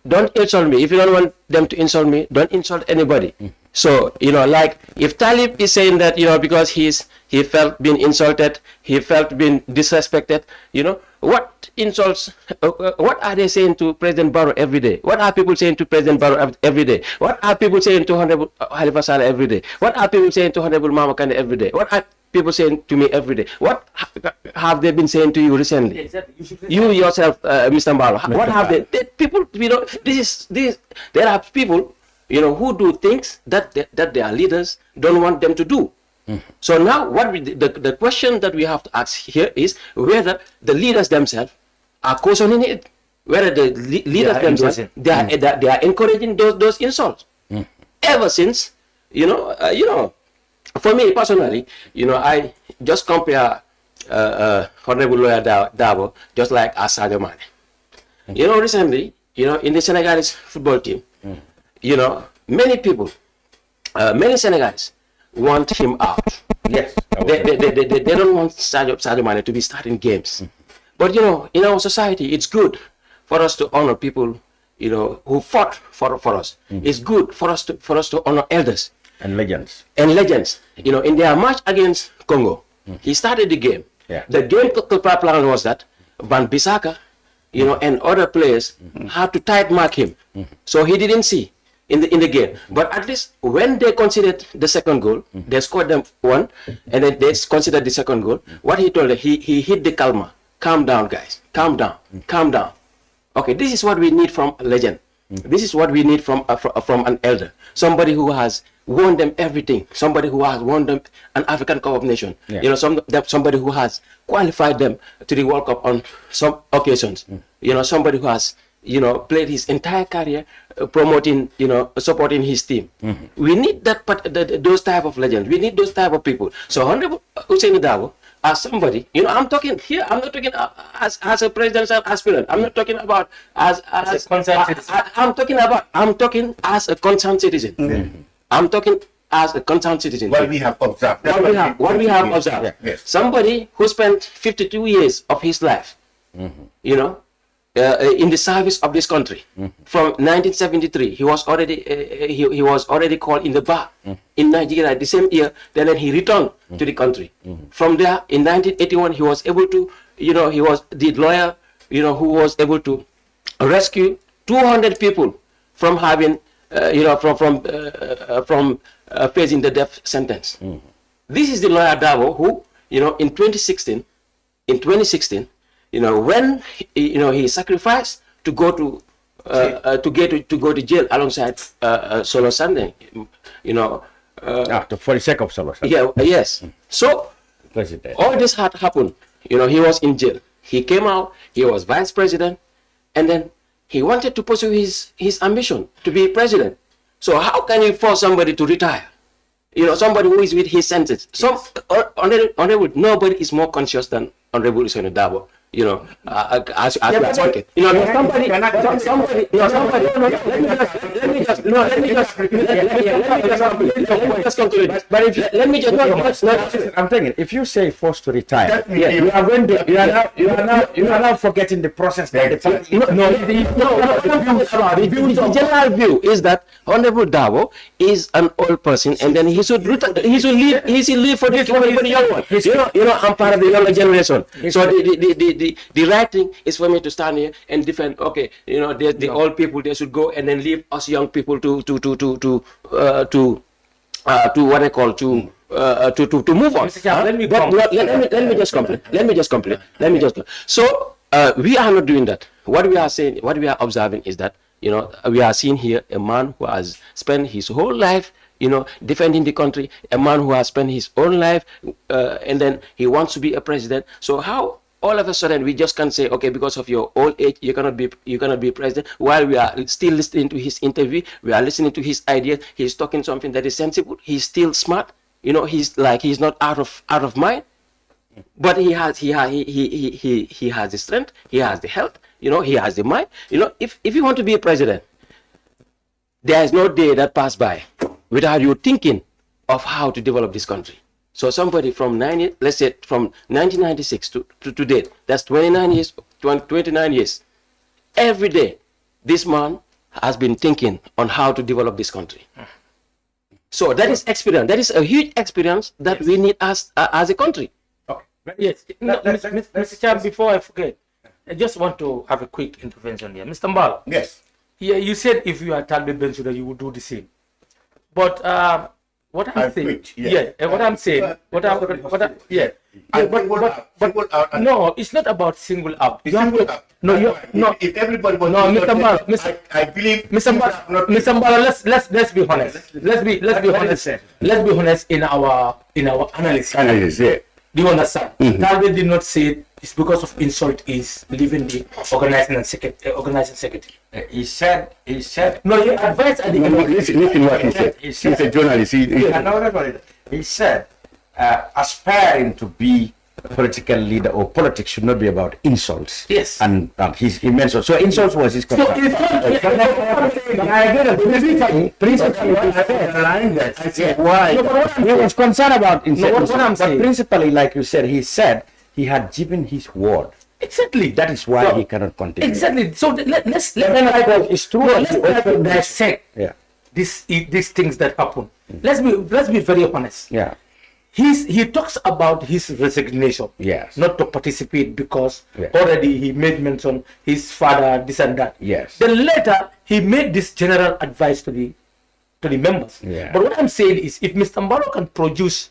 Don't insult me. If you don't want them to insult me, don't insult anybody. So, you know, like if Talib is saying that, you know, because he felt being insulted, he felt being disrespected, you know, what insults, what are they saying to President Barrow every day? What are people saying to President Barrow every day? What are people saying to Honorable Halifa Saleh every day? What are people saying to Honorable Mama Kandeh every day? What are people saying to me every day? What have they been saying to you recently? Exactly. You yourself, Mr. Mballow, what have they people, you know, there are people, you know, who do things that their leaders don't want them to do. So now the question that we have to ask here is whether the leaders themselves are cautioning it, whether the leaders themselves they are encouraging those insults. Ever since, you know, for me personally, you know, I just compare Honorable Lawyer Darboe just like Sadio Mane. You know, recently, you know, in the Senegalese football team, you know, many people, many Senegalese want him out. Yes. They don't want Sadio Mane to be starting games. But, you know, in our society, it's good for us to honor people, you know, who fought for us. It's good for us to honor elders. And legends. You know, in their match against Congo, he started the game. Yeah. The game plan was that Van Bissaka, you know, and other players had to tight mark him. So he didn't see in the game. But at least when they considered the second goal, they scored them one, and then they considered the second goal. What he told them, he hit the calmer. Calm down, guys. Calm down. Calm down. Okay, this is what we need from a legend. This is what we need from an elder. Somebody who has won them everything. Somebody who has won them an African Cup of Nations. Yeah. You know, somebody who has qualified them to the World Cup on some occasions. You know, somebody who has, you know, played his entire career promoting, you know, supporting his team. We need those type of legends. We need those type of people. So Honorable Ousainou Darboe, as somebody, you know, I'm talking here, I'm not talking as a presidential aspirant. I'm not talking about as a concerned citizen. I'm talking as a concerned citizen. I'm talking as a concerned citizen. What we have observed. What we have observed. Yeah. Yes. Somebody who spent 52 years of his life, you know, in the service of this country. From 1973, he was already called in the bar in Nigeria the same year. Then he returned to the country. From there, in 1981, he was able to, you know, he was the lawyer, you know, who was able to rescue 200 people from having, you know, from facing the death sentence. This is the lawyer Darboe who, you know, in 2016, you know, when he sacrificed to go to jail alongside Solo Sunday, you know, for the sake of Solo Sunday. Yeah, yes. So all this had happened. You know, he was in jail. He came out. He was vice president, and then he wanted to pursue his ambition to be president. So how can you force somebody to retire? You know, somebody who is with his senses. So, Honorable, nobody is more conscious than Honorable Usainu Dabo. You know, as you are talking. You know, let me just I'm thinking, if you say forced to retire, you are going to, you are now forgetting the process that the general view is that Honorable Dabo is an old person, and then he should leave for the young one. You know, I'm part of the younger generation. So the right thing is for me to stand here and defend. Okay, you know, the old people, they should go, and then leave us young people to what I call to move on. Let me just complete. So we are not doing that. What we are saying, what we are observing is that, you know, we are seeing here a man who has spent his whole life, you know, defending the country, a man who has spent his own life, and then he wants to be a president. So how all of a sudden we just can't say, okay, because of your old age, you cannot be president, while we are still listening to his interview, we are listening to his ideas, he's talking something that is sensible, he's still smart, you know, he's not out of mind, but he has the strength, he has the health, you know, he has the mind. You know, if you want to be a president, there is no day that passes by without you thinking of how to develop this country. So somebody from let's say from 1996 to date, that's 29 years. Every day, this man has been thinking on how to develop this country. So that is experience. That is a huge experience that we need as a country. Okay. Yes. No, Mr. Cham, before I forget, I just want to have a quick intervention here. Mr. Mballow. Yes. Yeah, you said if you are Talib Bensouda, you would do the same. But what I'm saying, no, it's not about single out. If everybody was Mr. Mballow, I believe Mr. Mballow, let's be honest. Let's be honest in our analysis. yeah. Do you understand? Talib did not say it's because of insult is leaving the organizing secretary. He said. No, he advised at the Listen what he said. He's a journalist. He said, aspiring to be a political leader or politics should not be about insults. Yes. And he mentioned, so insults was his concern. I said, why? He was concerned about insults. But principally, like you said, he said he had given his word. Exactly. That is why he cannot continue. Exactly. So let's dissect these things that happen. Let's be very honest. Yeah. He talks about his resignation. Yes. Not to participate because already he made mention his father, this and that. Yes. Then later he made this general advice to the members. Yeah. But what I'm saying is, if Mr. Mballow can produce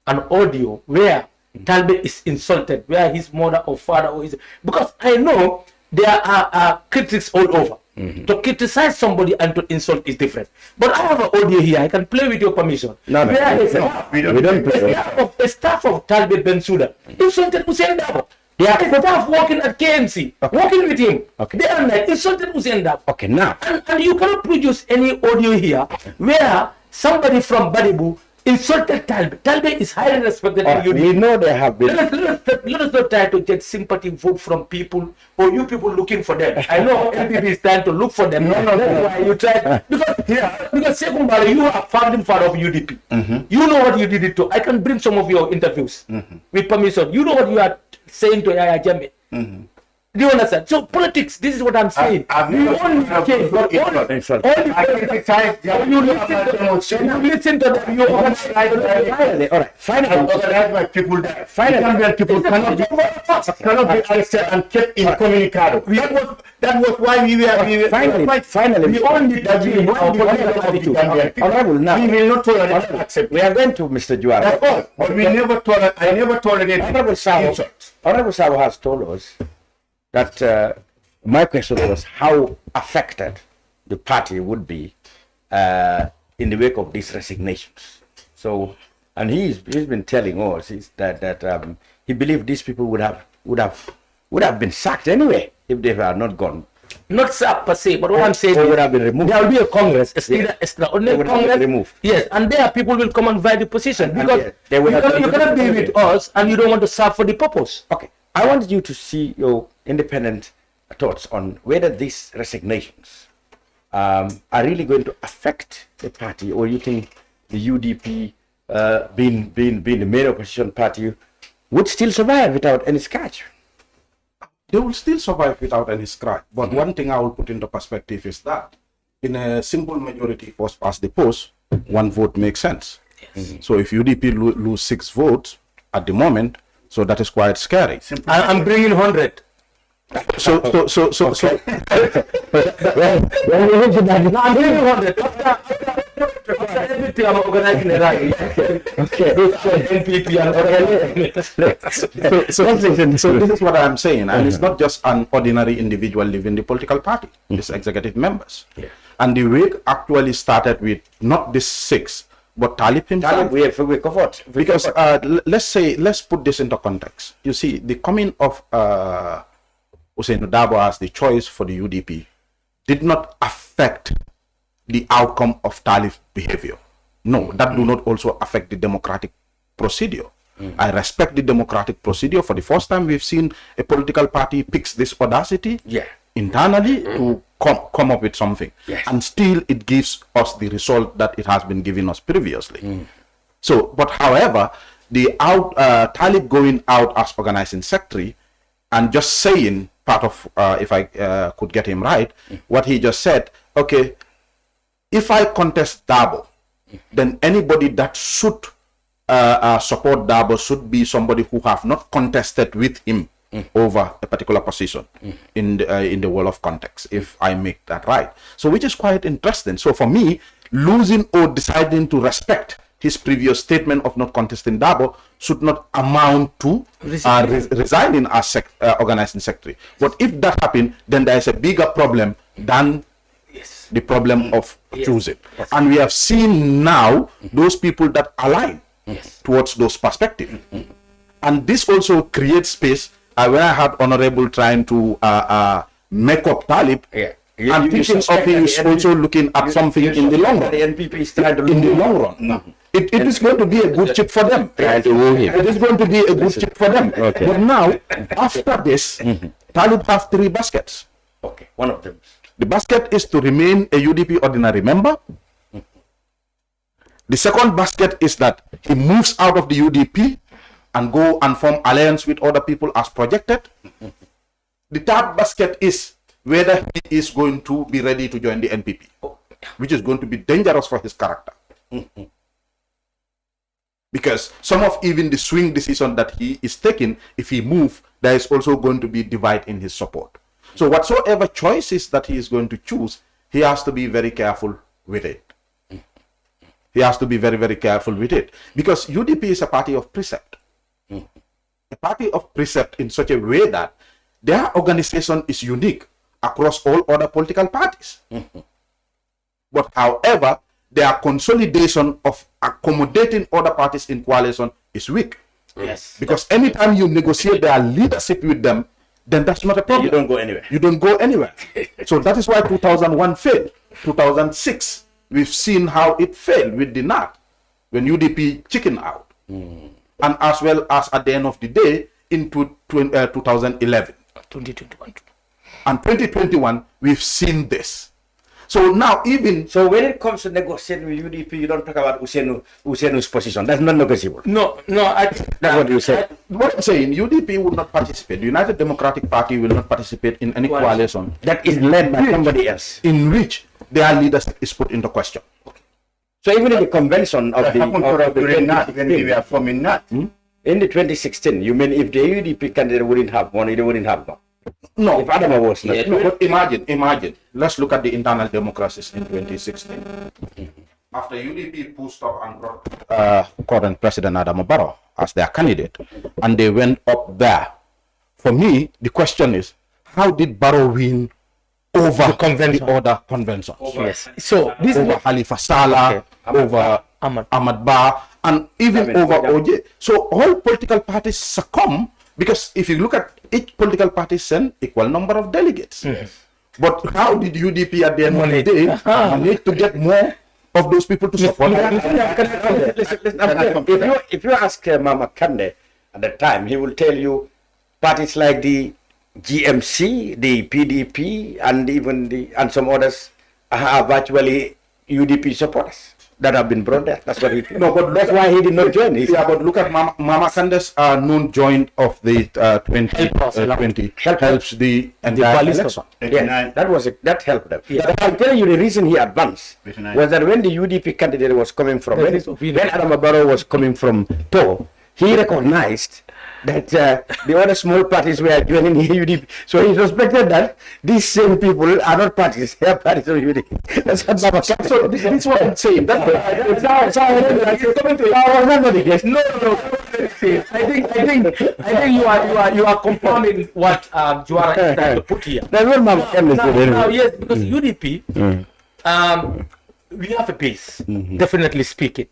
an audio where Talib is insulted, where his mother or father or his, because I know there are critics all over. To criticize somebody and to insult is different. But I have an audio here. I can play with your permission. We don't play. A staff of Talib Bensouda insulted Hussein Dabo. They are staff working at KMC, working with him. Okay. They are like insulted Hussein Dabo. Okay, now. And you cannot produce any audio here where somebody from Badibou insulted Talib. Talib is highly respected. We know they have been. Let us not try to get sympathy vote from people or you people looking for them. I know MPP is trying to look for them. No. That's why you try. Because Saihou Mballow, you are founding father of UDP. You know what you did it to. I can bring some of your interviews with permission. You know what you are saying to Yaya Jammeh. Do you understand? So politics, this is what I'm saying. You listen to them. You All right. Finally, people cannot be arrested and kept incommunicado. That was why we were finally. We all need that. We will not tolerate accept. We are going to Mr. Juwara. That's all. But we never tolerate. I never tolerate. Honorable Saho has told us that my question was how affected the party would be in the wake of these resignations. So, and he's been telling us that he believed these people would have been sacked anyway if they had not gone Not SAP per se, but what I'm saying would have been removed. There will be a Congress, extraordinary Congress. Removed. Yes, and there people will come and vie the position because they will you cannot be with us and you don't want to serve for the purpose. Okay, I want you to see your independent thoughts on whether these resignations are really going to affect the party, or you think the UDP, being the main opposition party, would still survive without any scratch? They will still survive without any scratch. But one thing I will put into perspective is that in a simple majority first past the post, one vote makes sense. Yes. So if UDP lose 6 votes at the moment, so that is quite scary. I'm bringing 100. So I'm bringing 100. After everything, I'm organizing a rally. So this is what I'm saying, and it's not just an ordinary individual leaving the political party. It's executive members. Yeah. And the week actually started with not this 6, but Talib himself. Because let's put this into context. You see, the coming of Ousainou Darboe as the choice for the UDP did not affect the outcome of Talib's behavior. No, that do not also affect the democratic procedure. I respect the democratic procedure. For the first time, we've seen a political party picks this audacity internally to come up with something. Yes. And still it gives us the result that it has been giving us previously. So, but however, the Talib going out as organizing secretary and just saying part of, if I could get him right, what he just said, okay, if I contest Darboe, then anybody that should support Darboe should be somebody who have not contested with him over a particular position in the world of context, if I make that right. So which is quite interesting. So for me, losing or deciding to respect his previous statement of not contesting Darboe should not amount to resigning as organizing secretary. But if that happened, then there is a bigger problem than the problem of choosing. Yes. And we have seen now those people that align towards those perspectives. And this also creates space. When I had Honorable trying to make up Talib, I'm thinking of him also looking at something in the long run. The NPP is trying to in the long run. It is going to be a good chip for them. It is going to be a good chip for them. Okay. But now, after this, Talib have 3 baskets. Okay, one of them. The basket is to remain a UDP ordinary member. The second basket is that he moves out of the UDP and go and form alliance with other people as projected. The third basket is whether he is going to be ready to join the NPP, which is going to be dangerous for his character. Because some of even the swing decision that he is taking, if he moves, there is also going to be divide in his support. So whatsoever choices that he is going to choose, he has to be very careful with it. He has to be very, very careful with it. Because UDP is a party of precept. A party of precept in such a way that their organization is unique across all other political parties. But however, their consolidation of accommodating other parties in coalition is weak. Yes. Because anytime you negotiate their leadership with them, then that's not a problem. You don't go anywhere. You don't go anywhere. So that is why 2001 failed. 2006, we've seen how it failed with the NAT, when UDP chickened out. And as well as at the end of the day, into 2011. 2021. And 2021, we've seen this. So now even... So when it comes to negotiating with UDP, you don't talk about Ousainu's position. That's not negotiable. No, that's what you said. What I'm saying, UDP will not participate. The United Democratic Party will not participate in any coalition that is led by somebody else, in which their leadership is put into question. So even in the convention of the when we were forming NAT, in the 2016, you mean if the UDP candidate wouldn't have won, they wouldn't have won? No, if Adama was not. No, but imagine. Let's look at the internal democracies in 2016. After UDP pushed up and brought current President Adama Barrow as their candidate, and they went up there. For me, the question is, how did Barrow win over the other conventions? Yes. So this over Halifa Sallah, over Ahmad Ba, and even over OJ. So all political parties succumb, because if you look at each political party send equal number of delegates. But how did UDP at the end of the day manage to get more of those people to support? If you ask Mama Kande at the time, he will tell you parties like the GMC, the PDP, and even and some others are virtually UDP supporters that have been brought there. That's what he. No, but that's why he did not join. Yeah, but look at Mama Kande's known joint of the 2020 helps the entire election. Yeah, that helped them. Yeah. But I'll tell you the reason he advanced was that when the UDP candidate was coming from, when Adama Barrow was coming from TO, he recognized that the other small parties were joining the UDP. So he suspected that these same people are not parties, they are parties of UDP. That's what Mama Kande. So this is what I'm saying. No. I think you are compounding what Juwara is trying to put here. That's what Mama Kande said. Now, yes, because UDP, we have a base, definitely speaking.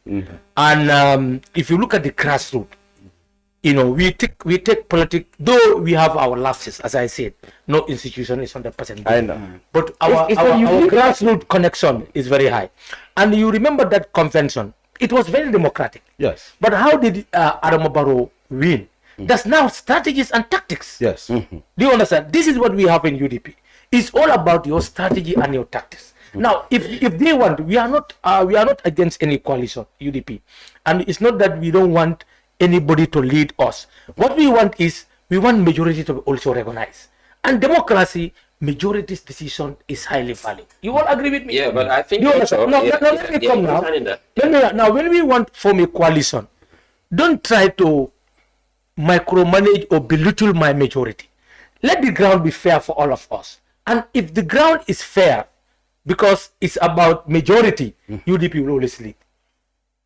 And if you look at the grassroots, we take politics, though we have our lapses, as I said, no institution is 100%. I know. But our grassroots connection is very high. And you remember that convention, it was very democratic. Yes. But how did Adama Barrow win? That's now strategies and tactics. Yes. Do you understand? This is what we have in UDP. It's all about your strategy and your tactics. Now, if they want, we are not against any coalition, UDP. And it's not that we don't want anybody to lead us. What we want is, we want majority to be also recognized. And democracy, majority's decision is highly valid. You all agree with me? Yeah, but I think... Let me come now. Now, when we want to form a coalition, don't try to micromanage or belittle my majority. Let the ground be fair for all of us. And if the ground is fair, because it's about majority, UDP will always lead.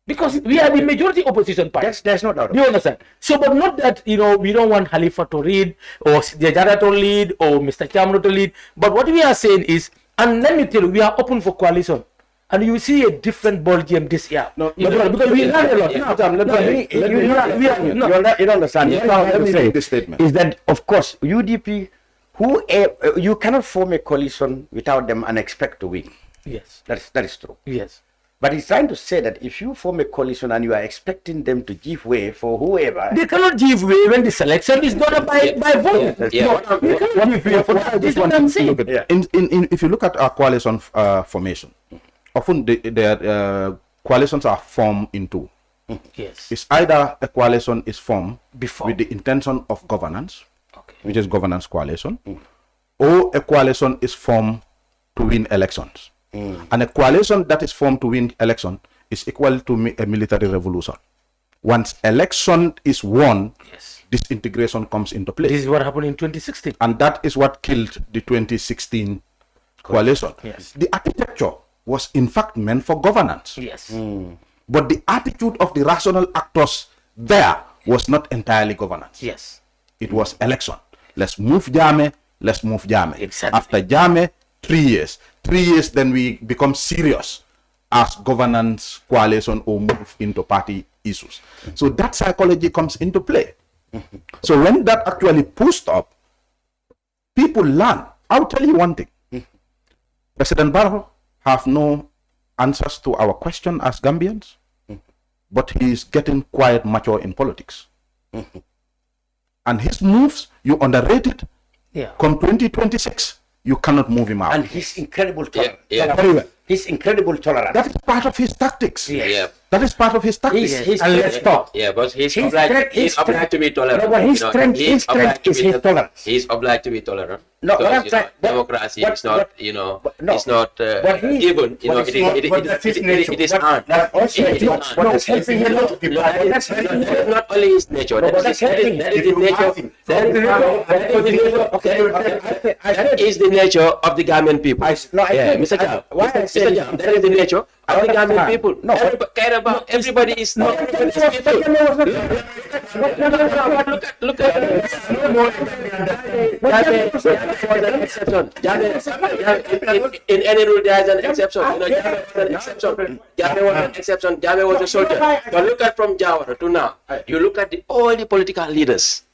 Because we are the majority opposition party. There's no doubt. Do you understand? So, but not that, we don't want Khalifa to lead, or Jajara to lead, or Mr. Chamno to lead. But what we are saying is, and let me tell you, we are open for coalition. And you see a different ball game this year. No, because we learn a lot. You understand. Let me say this statement. Is that, of course, UDP, you cannot form a coalition without them and expect to win. Yes. That is true. Yes. But he's trying to say that if you form a coalition and you are expecting them to give way for whoever... They cannot give way when the selection is done by vote. This is what I'm saying. If you look at our coalition formation, often their coalitions are formed in two. Yes. It's either a coalition is formed with the intention of governance, which is governance coalition, or a coalition is formed to win elections. And a coalition that is formed to win election is equal to a military revolution. Once election is won, disintegration comes into play. This is what happened in 2016. And that is what killed the 2016 coalition. Yes. The architecture was in fact meant for governance. Yes. But the attitude of the rational actors there was not entirely governance. Yes. It was election. Let's move Jame, let's move Jame. Exactly. After Jame, 3 years. 3 years, then we become serious as governance, coalition, or move into party issues. So that psychology comes into play. So when that actually pushed up, people learn. I'll tell you one thing. President Barrow have no answers to our question as Gambians, but he is getting quite mature in politics. And his moves, you underrate it. Yeah. Come 2026, you cannot move him out. And his incredible tolerance. Very well. His incredible tolerance. That is part of his tactics. Yeah. That is part of his tactics. And let's talk. Yeah, but he's obliged to be tolerant. No, but his strength is his tolerance. He's obliged to be tolerant. No, because, democracy is not, it's not given. It is earned. That's helping him not to be That's not only his nature. That is the nature of the Gambian people. Mr. Jam, that is the nature of the Gambian people. No, everybody is not. Look at in any rule there is an exception. Jammeh was an exception. Jammeh was a soldier. But look at from Jawara to now. You look at all the political leaders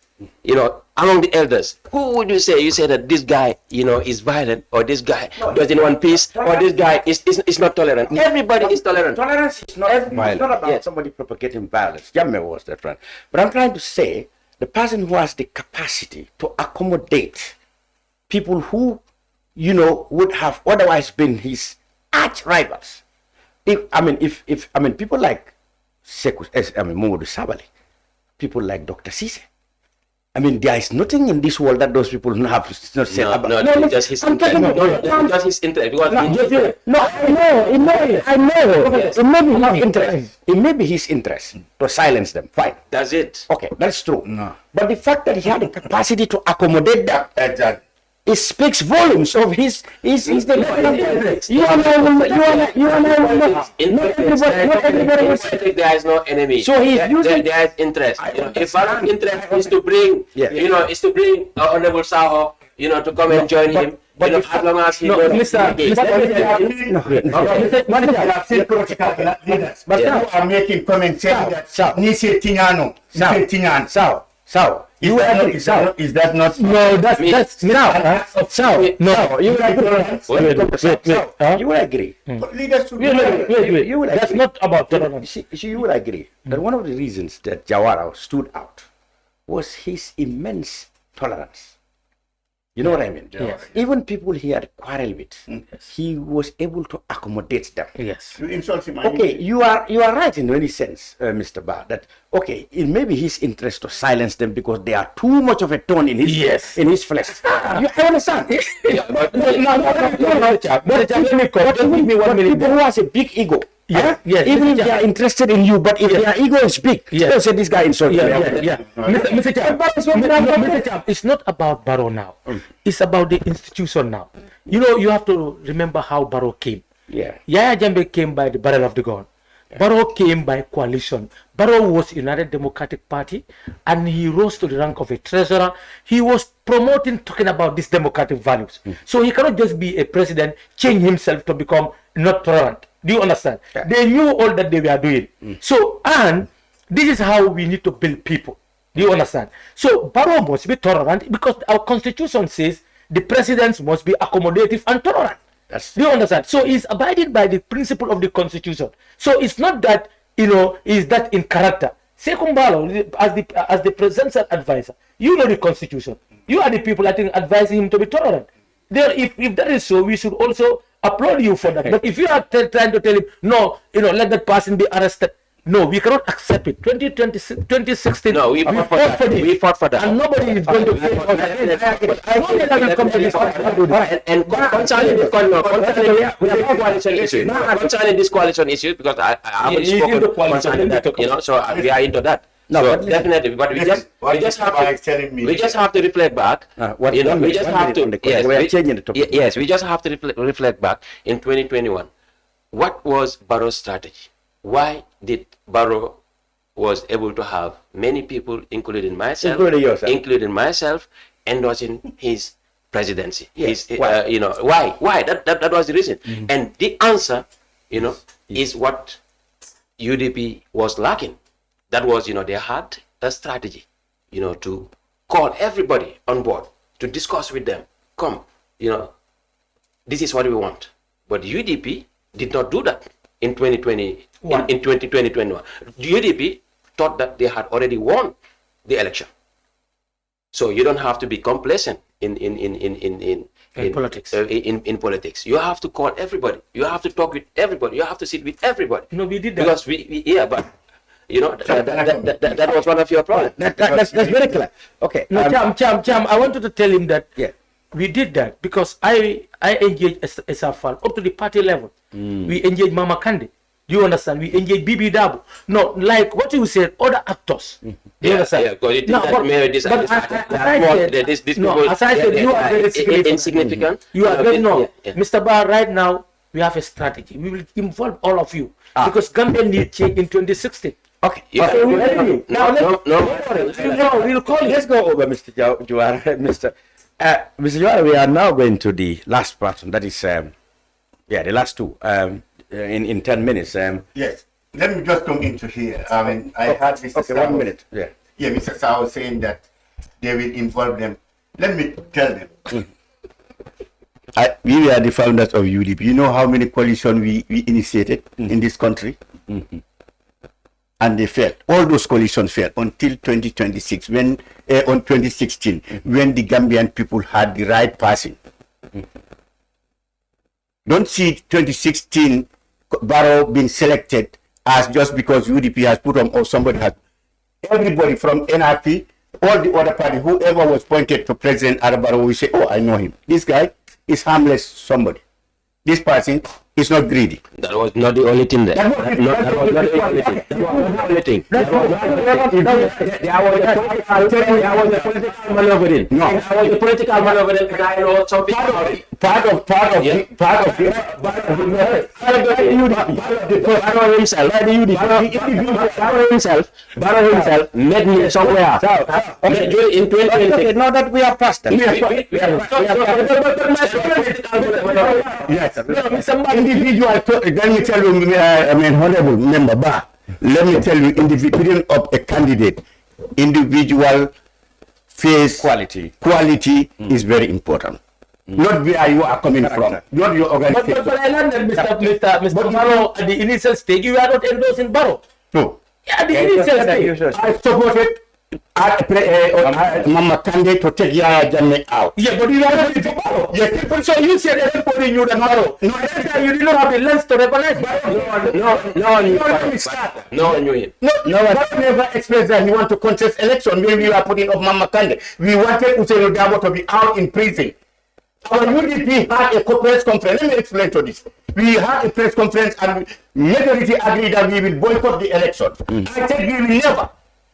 among the elders, who would you say? You say that this guy, is violent, or this guy doesn't want peace, or this guy is not tolerant. Everybody is tolerant. Tolerance is not violent. It's not about somebody propagating violence. Jammeh was that one. But I'm trying to say the person who has the capacity to accommodate people who, would have otherwise been his arch rivals. If people like Momodou Sabally, people like Dr. Cisse. There is nothing in this world that those people have not said about. No, just his interest. Just his interest. I know. Yes. It may be his interest. It may be his interest to silence them. Fine. That's it. Okay, that's true. No. But the fact that he had the capacity to accommodate that, it speaks volumes of his the you and I will not there is no enemy. So he's using there is interest. If Barrow's interest is to bring Honorable Saho, to come and join him. As long as he but you are making comments saying that Nisi Tignano, So, you agree? Is that not? No, that's now. No, you agree? You will agree. You will agree. That's not about tolerance. You will agree that one of the reasons that Juwara stood out was his immense tolerance. You know what I mean? Yes. Even people he had quarrel with, he was able to accommodate them. Yes. You insult him. Okay, you are right in any sense, Mr. Barr, that it may be his interest to silence them because they are too much of a thorn in his in his flesh. You understand? But give me 1 minute. People who has a big ego. Yeah. Yes. Even if they are interested in you, but if their ego is big, they'll say this guy insulted me. Mr. Cham, it's not about Barrow now. It's about the institution now. You have to remember how Barrow came. Yeah. Yaya Jammeh came by the barrel of the gun. Barrow came by coalition. Barrow was United Democratic Party, and he rose to the rank of a treasurer. He was talking about these democratic values. So he cannot just be a president, change himself to become not tolerant. Do you understand? Yeah. They knew all that they were doing. So, and this is how we need to build people. Do you understand? So, Barrow must be tolerant because our constitution says the presidents must be accommodative and tolerant. Do you understand? So, he's abiding by the principle of the constitution. So, it's not that, is that in character. Saihou Mballow, as the presidential advisor, you know the constitution. You are the people, I think, advising him to be tolerant. If that is so, we should also applaud you for that. But if you are trying to tell him, no, let that person be arrested. No, we cannot accept it. 2016. No, we fought for that. We fought for that. And nobody is going to fight for that. I know that I will come to this and concerning this coalition issue, because I haven't spoken concerning that, so we are into that. No, so definitely, but we just have to reflect back. We just have to. Yes, we just have to reflect back in 2021. What was Barrow's strategy? Why did Barrow was able to have many people, including myself, endorsing his presidency? Yes. Why? Why? That was the reason. And the answer, is what UDP was lacking. That was, they had a strategy, to call everybody on board, to discuss with them. Come, this is what we want. But UDP did not do that in 2020. In 2021, UDP thought that they had already won the election. So you don't have to be complacent in politics. In politics, you have to call everybody. You have to talk with everybody. You have to sit with everybody. No, we did that because but. That was one of your problems. That's very clear. Okay. No, Cham, I wanted to tell him that we did that because I engaged SR5 up to the party level. We engaged Mama Kande. Do you understand? We engaged Bibi Dabu. No, like what you said, other actors. Do you understand? Yeah, because as I said, you are very insignificant. You are very Mr. Barr, right now, we have a strategy. We will involve all of you because Gambia needs change in 2016. Okay. We'll call you. Let's go over Mr. Juwara. Mr. Juwara, we are now going to the last part. That is, the last two. In 10 minutes. Yes. Let me just come into here. I had Mr. Okay, 1 minute. Mr. Saho saying that they will involve them. Let me tell them. We were the founders of UDP. You know how many coalitions we initiated in this country? And they failed. All those coalitions failed until 2026, when on 2016, when the Gambian people had the right person. Don't see 2016 Barrow being selected as just because UDP has put on, or somebody has. Everybody from NRP, all the other party, whoever was pointed to President Adama Barrow, we say, oh, I know him. This guy is harmless somebody. This person is not greedy. That was not the only thing there. That was not the only thing. There was a political maneuvering. No. There was a political maneuvering, and I know something about it. Part of Barrow himself met me somewhere. In 2026. Now that we are past that. Yes. Individual, let me tell you, honorable member Ba, let me tell you, in the opinion of a candidate, individual face quality is very important. Not where you are coming from, not your organization. But I learned that Mr. Barrow, at the initial stage, you are not endorsing Barrow. No. Yeah, at the initial stage. I supported Mama Kande to take Yaya Jammeh out. Yeah, but you are not into Barrow. Yes, so you said everybody knew the Barrow. No, you did not have the lens to recognize Barrow. No one knew him. No one never expressed that he want to contest election when we were putting up Mama Kande. We wanted Usain Dabo to be out in prison. Our UDP had a press conference. Let me explain to this. We had a press conference and majority agreed that we will boycott the election. I said we will never.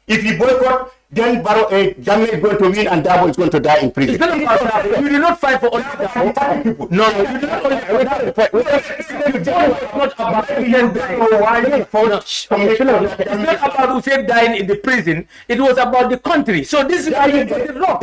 If you boycott, then Barrow, Jammeh is going to win and Dabo is going to die in prison. It's not about that. You did not fight for only Dabo. No, you did not only fight. It's not about It's not about Hussein dying in the prison. It was about the country. So this is why you got it wrong.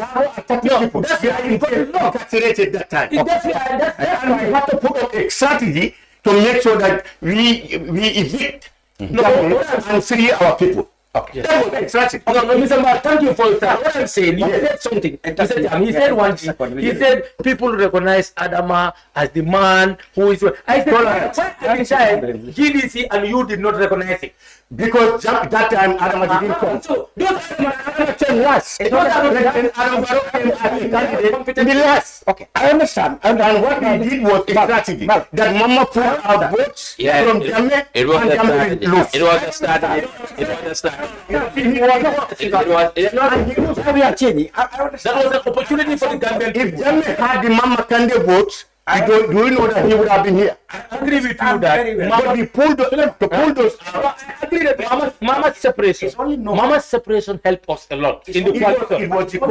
No, that's why you got it wrong. Incarcerated that time. That's why we have to put up a strategy to make sure that we evict and free our people. Okay. That was exactly. No, Mr. Mbar, thank you for that. What I'm saying, you said something. He said one thing. He said people recognize Adama as the man who is. I said, GDC and you did not recognize it. Because that time Adama didn't come. So those Adama came last. Adama Barrow came as a candidate in the last. Okay, I understand. And what we did was a strategy. That Mama pulled out votes from Jammeh. It was a strategy. It was a strategy. That was an opportunity for the Gambian. If Jammeh had the Mama Kande votes, do you know that he would have been here? I agree with you that But we pulled those. I agree that Mama's separation helped us a lot in the coalition.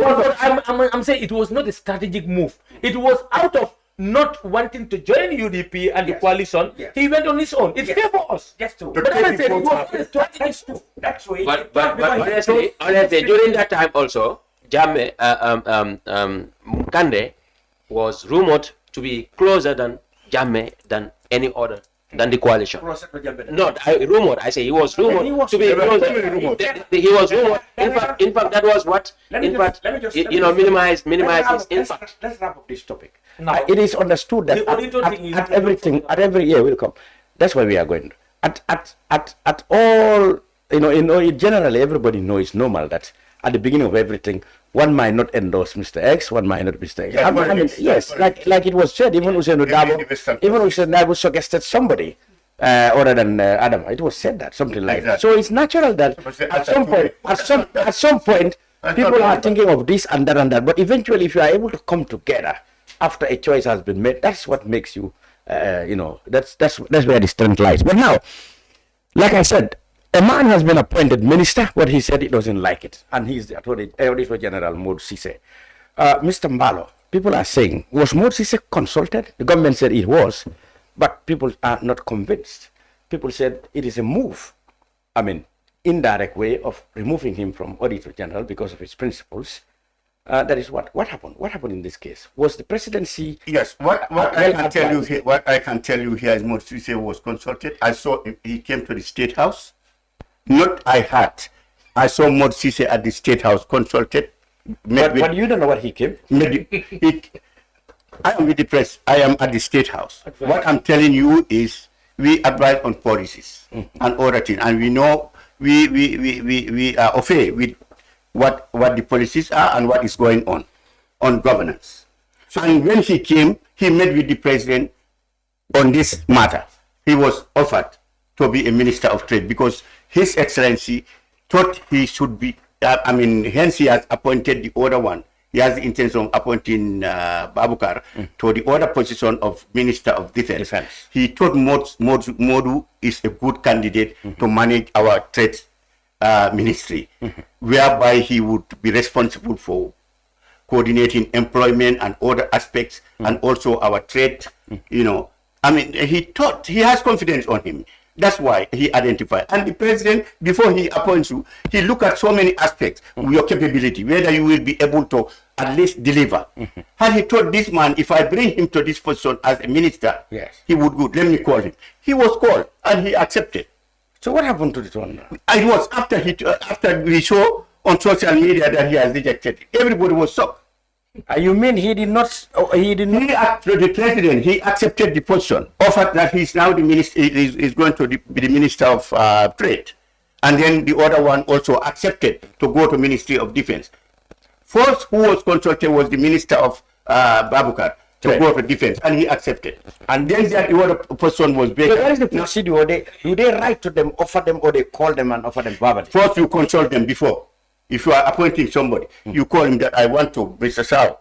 I'm saying it was not a strategic move. It was out of not wanting to join UDP and the coalition. He went on his own. It favored us. Yes, true. But I said it was a strategic move. That's right. But honestly, during that time also, Jammeh, Kande was rumored to be closer than Jammeh than any other than the coalition. Not rumored. I say he was rumored to be closer. He was rumored. In fact, that was what. Minimize his impact. Let's wrap up this topic. It is understood that at every year will come. That's why we are going. At all, generally everybody knows it's normal that at the beginning of everything, one might not endorse Mr. X, one might not Mr. X. Yes, like it was said, even Hussein Dabo suggested somebody other than Adama. It was said that, something like that. So it's natural that at some point, people are thinking of this and that. But eventually, if you are able to come together after a choice has been made, that's what makes you, that's where the strength lies. But now, like I said, a man has been appointed minister, but he said he doesn't like it. And he's the Auditor General, Momodou Cisse. Mr. Mballow, people are saying, was Momodou Cisse consulted? The government said it was, but people are not convinced. People said it is a move. Indirect way of removing him from Auditor General because of his principles. That is what happened. What happened in this case? Was the presidency? Yes. What I can tell you here is Momodou Cisse was consulted. I saw he came to the State House. I saw Momodou Cisse at the State House consulted But you don't know what he came. I am with the press. I am at the State House. What I'm telling you is we advise on policies and other things, and we know we are okay with what the policies are and what is going on governance. And when he came, he met with the president on this matter. He was offered to be a minister of trade because His Excellency thought he should be. Hence he has appointed the other one. He has the intention of appointing Babukar to the other position of Minister of Defense. He thought Momodou is a good candidate to manage our trade ministry, whereby he would be responsible for coordinating employment and other aspects, and also our trade. He thought he has confidence on him. That's why he identified. And the president, before he appoints you, he look at so many aspects, your capability, whether you will be able to at least deliver. And he told this man, if I bring him to this position as a minister, he would go. Let me call him. He was called and he accepted. So what happened to this one? It was after we saw on social media that he has rejected. Everybody was shocked. You mean he did not? The president, he accepted the position, offered that he's now the minister, is going to be the minister of trade, and then the other one also accepted to go to Ministry of Defense. First, who was consulted was the minister of Babukar to go to defense, and he accepted. And then the other person was vacant. So where is the procedure? Do they write to them, offer them, or they call them and offer them verbally? First, you consult them before. If you are appointing somebody, you call him that I want to, Mr. Saho,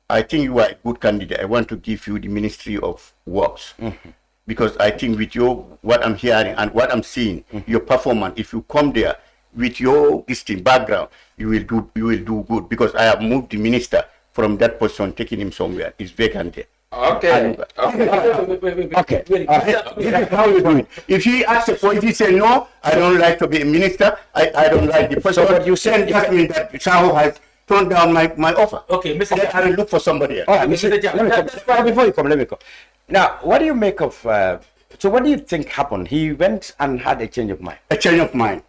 I think you are a good candidate. I want to give you the Ministry of Works. Because I think with what I'm hearing and what I'm seeing, your performance, if you come there with your background, you will do good. Because I have moved the minister from that position, taking him somewhere. It's vacant there. Okay. Okay. This is how you do it. If he asks a point, he say no, I don't like to be a minister. I don't like the person. So what you said just means that Saho has turned down my offer. Okay, Mr. Then I will look for somebody else. All right, before you come, let me come. Now, what do you make of? So, what do you think happened? He went and had a change of mind. A change of mind.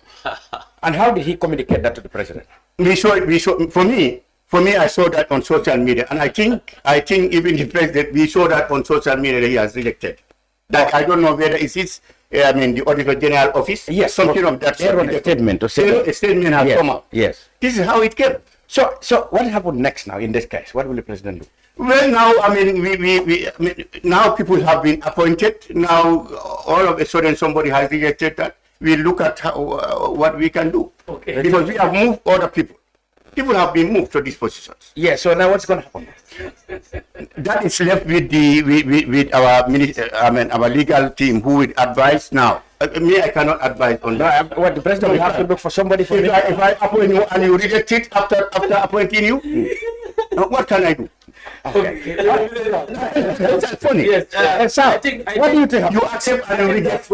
And how did he communicate that to the president? For me, I saw that on social media, and I think even the president, we saw that on social media that he has rejected. That I don't know whether it's his, the Auditor General office. Yes, something of that sort. A statement to say a statement has come out. Yes, this is how it came. So what happened next now in this case? What will the president do? Well, now now people have been appointed. Now all of a sudden somebody has rejected that. We look at what we can do. Okay. Because we have moved other people. People have been moved to these positions. Yeah. So now what's going to happen? That is left with our our legal team, who will advise now. I cannot advise on that. What the president will have to look for somebody for if I appoint you and you reject it after appointing you, what can I do? Okay. That's funny. Yes. What do you think? You accept and you reject.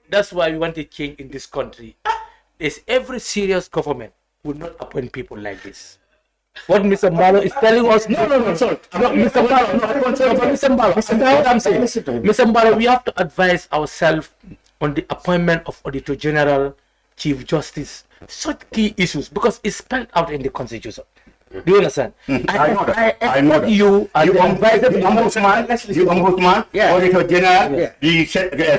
That's why we want a change in this country. Every serious government will not appoint people like this. What Mr. Mballow is telling us. No, sorry. Mr. Mballow. What I'm saying. Mr. Mballow, we have to advise ourselves on the appointment of Auditor General, Chief Justice, such key issues, because it's spelled out in the Constitution. Do you understand? I know that. You advise the ombudsman, Auditor General, the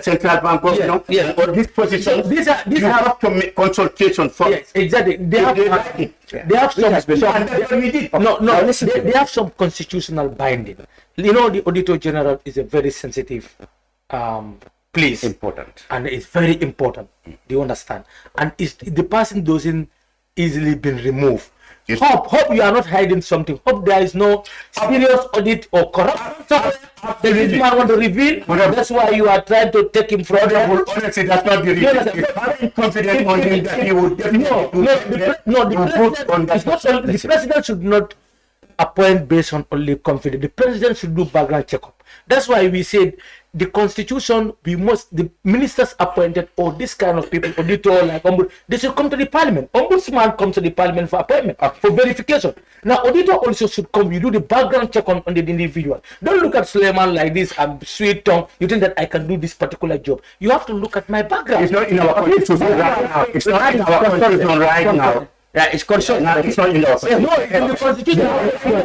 central bank governor, or this position. These have to make consultation first. Yes, exactly. They have some constitutional binding. You know, the Auditor General is a very sensitive place. Important. And it's very important. Do you understand? And the person doesn't easily been removed. Yes. Hope you are not hiding something. Hope there is no serious audit or corruption. The man want to reveal. That's why you are trying to take him from there. Honestly, that's not the reason. I'm confident on him that he would definitely the president should not appoint based on only confidence. The president should do background checkup. That's why we said the constitution, the ministers appointed or this kind of people, auditor, like ombudsman, they should come to the parliament. Ombudsman comes to the parliament for appointment, for verification. Now, auditor also should come. You do the background check on the individual. Don't look at Suleyman like this and sweet tongue. You think that I can do this particular job. You have to look at my background. It's not in our constitution right now. It's not in our constitution right now. Yeah, it's consult. It's not in the office. No, it's in the constitution.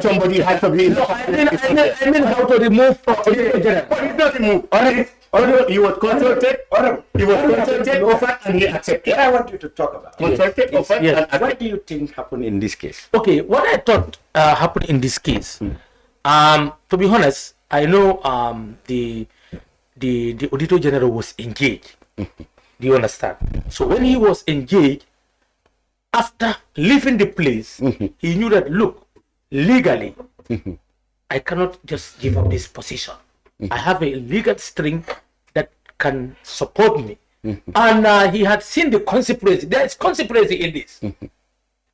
Somebody has to be in the I mean how to remove from Auditor General. But it's not removed. He was consulted, offered, and he accepted. What I want you to talk about. Consulted, offered, and accepted. What do you think happened in this case? Okay, what I thought happened in this case, to be honest, I know the Auditor General was engaged. Do you understand? So when he was engaged, after leaving the place, he knew that, look, legally, I cannot just give up this position. I have a legal string that can support me. And he had seen the conspiracy. There is conspiracy in this.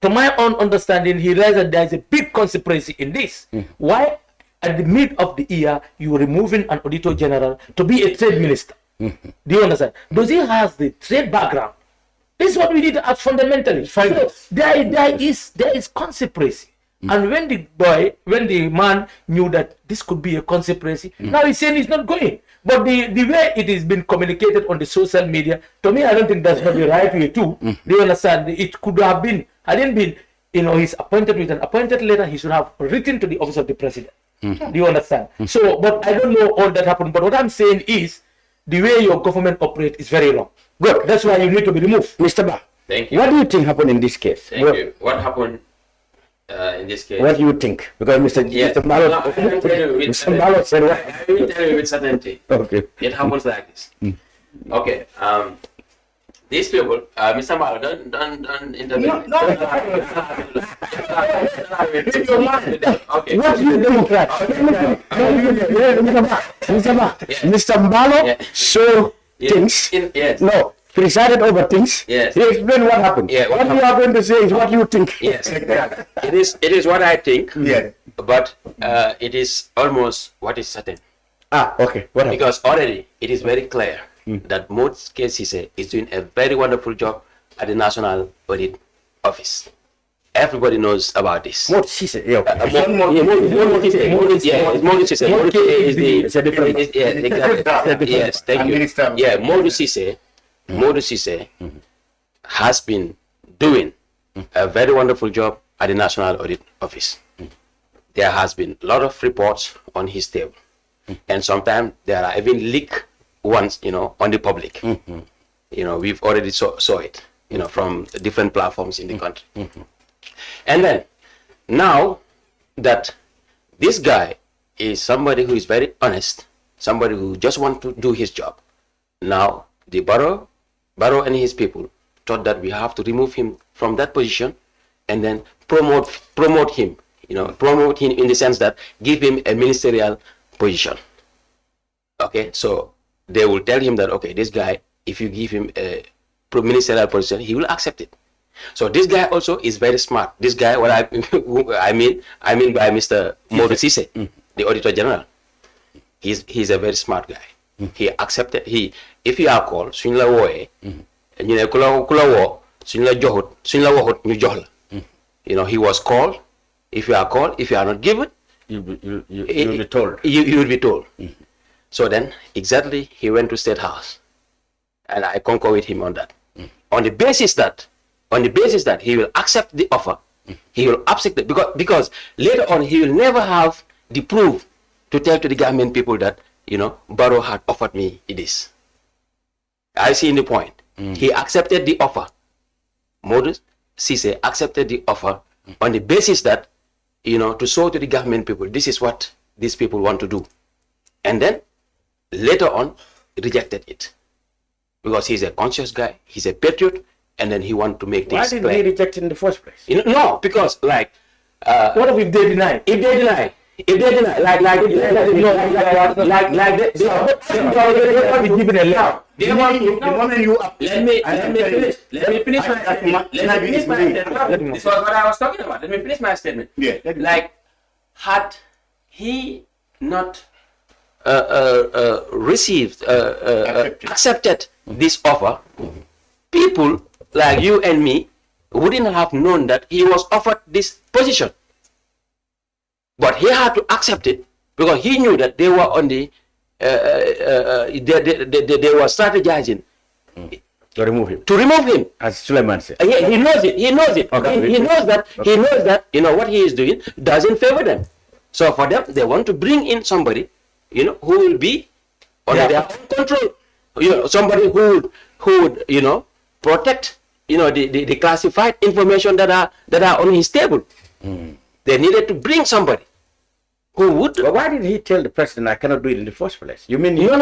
To my own understanding, he realized that there is a big conspiracy in this. Why, at the mid of the year, you are removing an Auditor General to be a trade minister? Do you understand? Does he have the trade background? This is what we need to ask fundamentally. So there is conspiracy. And when the man knew that this could be a conspiracy, now he's saying he's not going. But the way it has been communicated on the social media, to me, I don't think that's not the right way too. Do you understand? It could have been, hadn't been, he's appointed with an appointed letter, he should have written to the office of the president. Do you understand? So, but I don't know all that happened. But what I'm saying is, the way your government operates is very wrong. Good. That's why you need to be removed. Mr. Ba, Thank you. what do you think happened in this case? Thank you. What happened in this case? What do you think? Because Mr. Mballow, No, I will tell you with Mr. Mballow said what? I will tell you with certainty. Okay. It happens like this. Okay. These people, Mr. Mballow, don't intervene. Okay. What you Democrat? Mr. Mballow saw things. Yes. No, presided over things. Yes. He explained what happened. Yeah, what you are going to say is what you think. Yes. It is what I think. Yeah. But it is almost what is certain. Okay. What happened? Because already it is very clear that Momodou is doing a very wonderful job at the National Audit Office. Everybody knows about this. What she said? Yeah. Momodou is a different. Exactly. Yes, thank you. Yeah, Momodou Cisse has been doing a very wonderful job at the National Audit Office. There has been a lot of reports on his table, and sometimes there are even leaked ones, on the public. We've already saw it, from different platforms in the country. And then, now that this guy is somebody who is very honest, somebody who just wants to do his job, now the Barrow and his people thought that we have to remove him from that position and then promote him, promote him in the sense that give him a ministerial position. Okay, so they will tell him that, okay, this guy, if you give him a ministerial position, he will accept it. So this guy also is very smart. This guy, what I mean by Mr. Momodou Cisse, the Auditor General, he's a very smart guy. He accepted. If you are called, suñ la wooyee, ñu ne ku la woo, suñ la waxut ñu jox la. He was called. If you are called, if you are not given, You'll be told. You will be told. So then, exactly, he went to State House, and I concur with him on that. On the basis that he will accept the offer, he will accept it because later on he will never have the proof to tell to the Gambian people that Barrow had offered me this. I see the point. He accepted the offer. Momodou Cisse accepted the offer on the basis that to show to the Gambian people this is what these people want to do, and then later on rejected it because he's a conscious guy, he's a patriot, and then he want to make things clear. Why did he reject it in the first place? No, because what if they deny? If they deny, Let me finish this was what I was talking about. Let me finish my statement. Yeah. Had he not accepted this offer, people like you and me wouldn't have known that he was offered this position. But he had to accept it because he knew that they were on the they were strategizing To remove him. To remove him. As Suleyman said. He knows it. He knows it. Okay. He knows that. Okay. He knows that. What he is doing doesn't favor them. So for them, they want to bring in somebody, who will be under their own control. Somebody who would, protect, the classified information that are on his table. They needed to bring somebody who would. But why did he tell the president I cannot do it in the first place? You mean? No.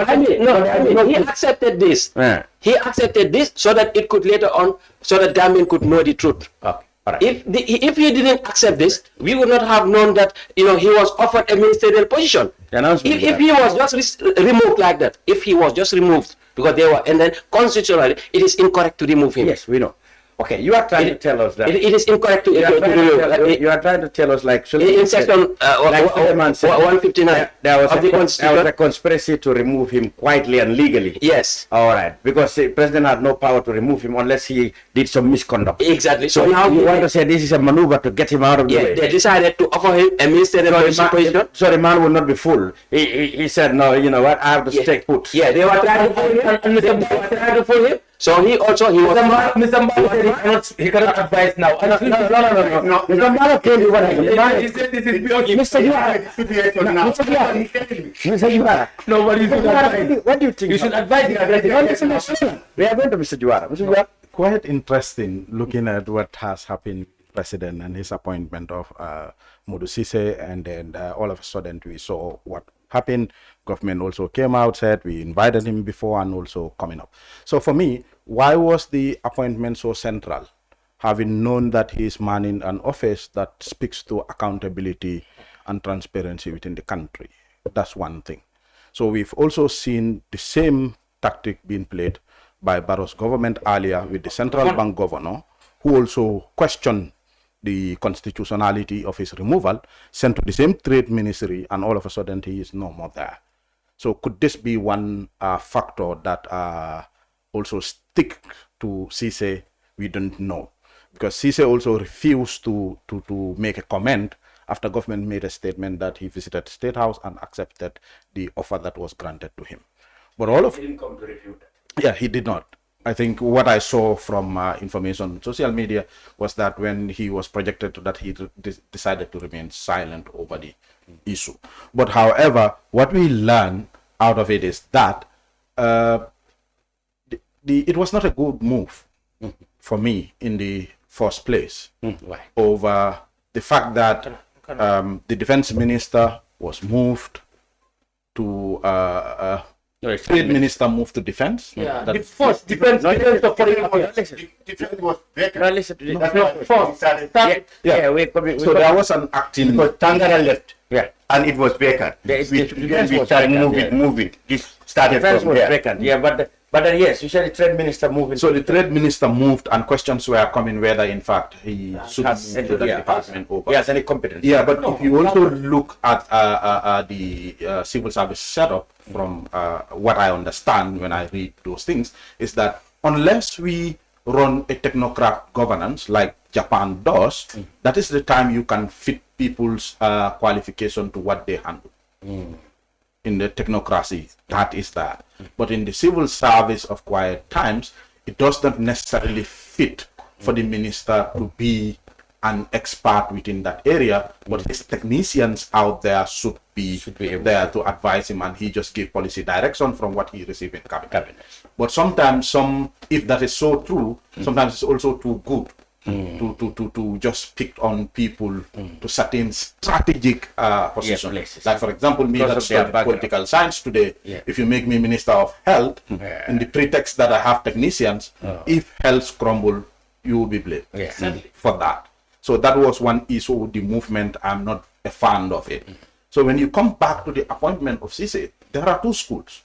I mean, he accepted this. Yeah. He accepted this so that it could later on, so that Gambian could know the truth. Okay. All right. If he didn't accept this, we would not have known that he was offered a ministerial position. If he was just removed like that, if he was just removed because they were, and then constitutionally, it is incorrect to remove him. Yes, we know. Okay, you are trying to tell us that it is incorrect to remove. You are trying to tell us like in section 159 there was of the Constitution. A conspiracy to remove him quietly and legally. Yes. All right, because the president had no power to remove him unless he did some misconduct. Exactly. So now you want to say this is a maneuver to get him out of the way. They decided to offer him a ministerial position. So the man would not be fooled. He said, no, you know what, I have to stay put. Yeah, they were trying to fool him. So he was. Mr. Mballow he cannot advise now. No. Mr. Mballow came to what He said this is beyond. Mr. Juwara. Nobody should advise. What do you think? You should advise. We are going to Mr. Juwara. Mr. Juwara. Quite interesting looking at what has happened, President, and his appointment of Momodou Cissé, and then all of a sudden we saw what happened. Government also came out, said we invited him before and also coming up. So for me, why was the appointment so central? Having known that he is manning an office that speaks to accountability and transparency within the country. That's one thing. So we've also seen the same tactic being played by Barrow's government earlier with the central bank governor, who also questioned the constitutionality of his removal, sent to the same trade ministry, and all of a sudden he is no more there. So could this be one factor that also stick to Cissé? We don't know, because Cissé also refused to make a comment after government made a statement that he visited State House and accepted the offer that was granted to him. But all of he didn't come to refute that. Yeah, he did not. I think what I saw from information on social media was that when he was projected to that, he decided to remain silent over the issue. But however, what we learn out of it is that it was not a good move for me in the first place. Why? Over the fact that the defense minister was moved to trade minister moved to defense. Yeah, That- the first defense Defense was vacant. So there was an acting. Because Tangara left. Yeah. And it was vacant. Yes, We defense we was started vacant, moving. This started Defense from was there. vacant. Yeah, but then yes, you said the trade minister moving. So the trade minister moved, and questions were coming whether, in fact, he should has move to the department over. He has any competence. Yeah, but if you also look at the civil service setup, from what I understand when I read those things, is that unless we run a technocrat governance like Japan does, that is the time you can fit people's qualification to what they handle. In the technocracy, that is that. But in the civil service of quiet times, it does not necessarily fit for the minister to be an expert within that area, but his technicians out there should be there to advise him, and he just give policy direction from what he received in cabinet. But sometimes, if that is so true, sometimes it's also too good to just pick on people to certain strategic positions. places. Like, for example, me Because that of their studied background. political science today, if you make me Minister of Health, in the pretext that I have technicians, if health crumble, you will be blamed for that. So that was one issue with the movement. I'm not a fan of it. So when you come back to the appointment of Cissé, there are two schools.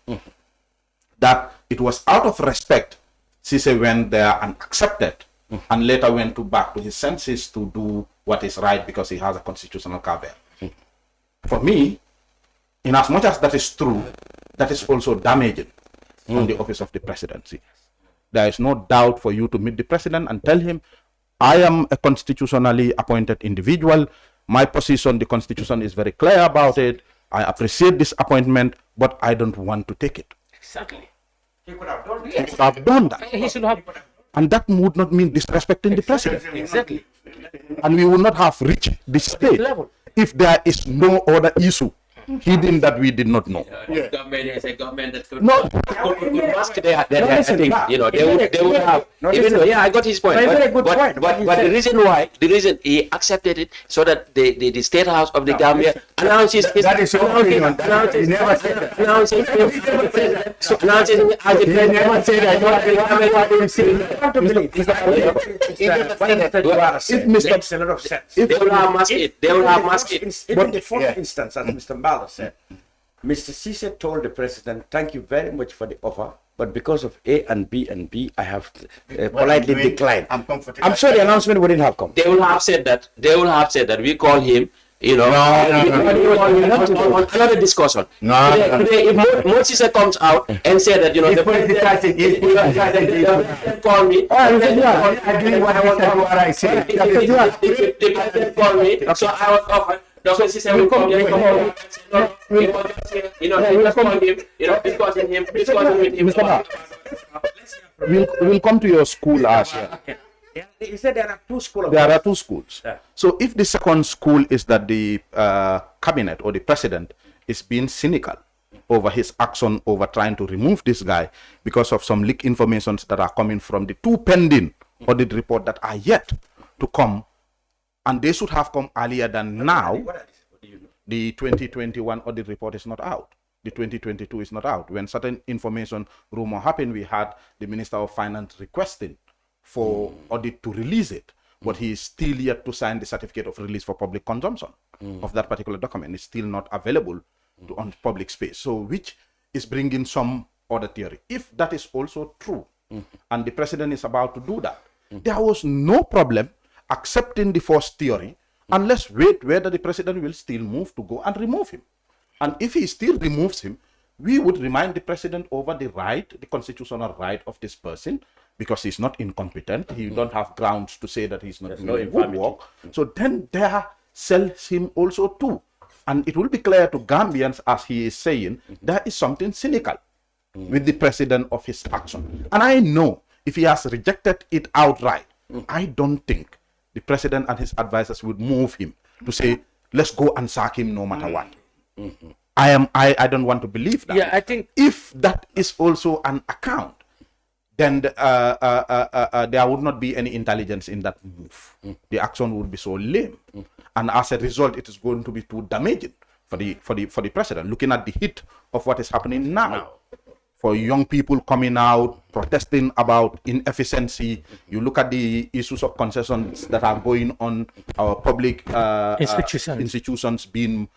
That it was out of respect, Cissé went there and accepted, and later went back to his senses to do what is right because he has a constitutional caveat. For me, in as much as that is true, that is also damaging on the office of the presidency. There is no doubt for you to meet the president and tell him, I am a constitutionally appointed individual. My position, the constitution is very clear about it. I appreciate this appointment, but I don't want to take it. Exactly. He could have done that. He could have done that. He should have. And that would not mean disrespecting the president. Exactly. And we will not have reached this stage level. if there is no other issue hidden that we did not know. Government is a government that could, No. could mask their thing. You know, they would have. Even though, I got his point. But the reason he accepted it so that the State House of the Gambia announces his. That is your opinion. He never said that. Announces him as the president. He never said that. If Mr. Makes a lot of sense. They will have masked it. They will have masked it. Even the first instance, as Mr. Mballow said, Mr. Cisse told the president, thank you very much for the offer, but because of A and B, I have politely declined. I'm sure the announcement wouldn't have come. They will have said that. They will have said that we call him. You know, on another discussion. Today, if Moses comes out and said that, you know, the president called me. I doing what I said. The president called me, so I was offered. Dr. Sisse will come here. You know, he was calling him. You know, discussing with him. We'll come to your school as well. He said there are two schools. There are two schools. Yeah. So if the second school is that the cabinet or the president is being cynical over his action over trying to remove this guy because of some leaked informations that are coming from the two pending audit report that are yet to come, and they should have come earlier than now. The 2021 audit report is not out. The 2022 is not out. When certain information rumor happened, we had the Minister of Finance requesting for audit to release it, but he is still yet to sign the certificate of release for public consumption of that particular document. It's still not available on public space, so which is bringing some other theory. If that is also true, and the president is about to do that, there was no problem accepting the first theory, and let's wait whether the president will still move to go and remove him. And if he still removes him, we would remind the president over the right, the constitutional right of this person, because he's not incompetent. He don't have grounds to say that he's not doing good work. So then there sells him also too. And it will be clear to Gambians, as he is saying, there is something cynical with the president of his action. And I know if he has rejected it outright, I don't think the president and his advisors would move him to say, let's go and sack him no matter what. I don't want to believe that. Yeah, I think if that is also an account, then there would not be any intelligence in that move. The action would be so lame, and as a result, it is going to be too damaging for the president. Looking at the hit of what is happening now, for young people coming out protesting about inefficiency, you look at the issues of concessions that are going on, our public institutions being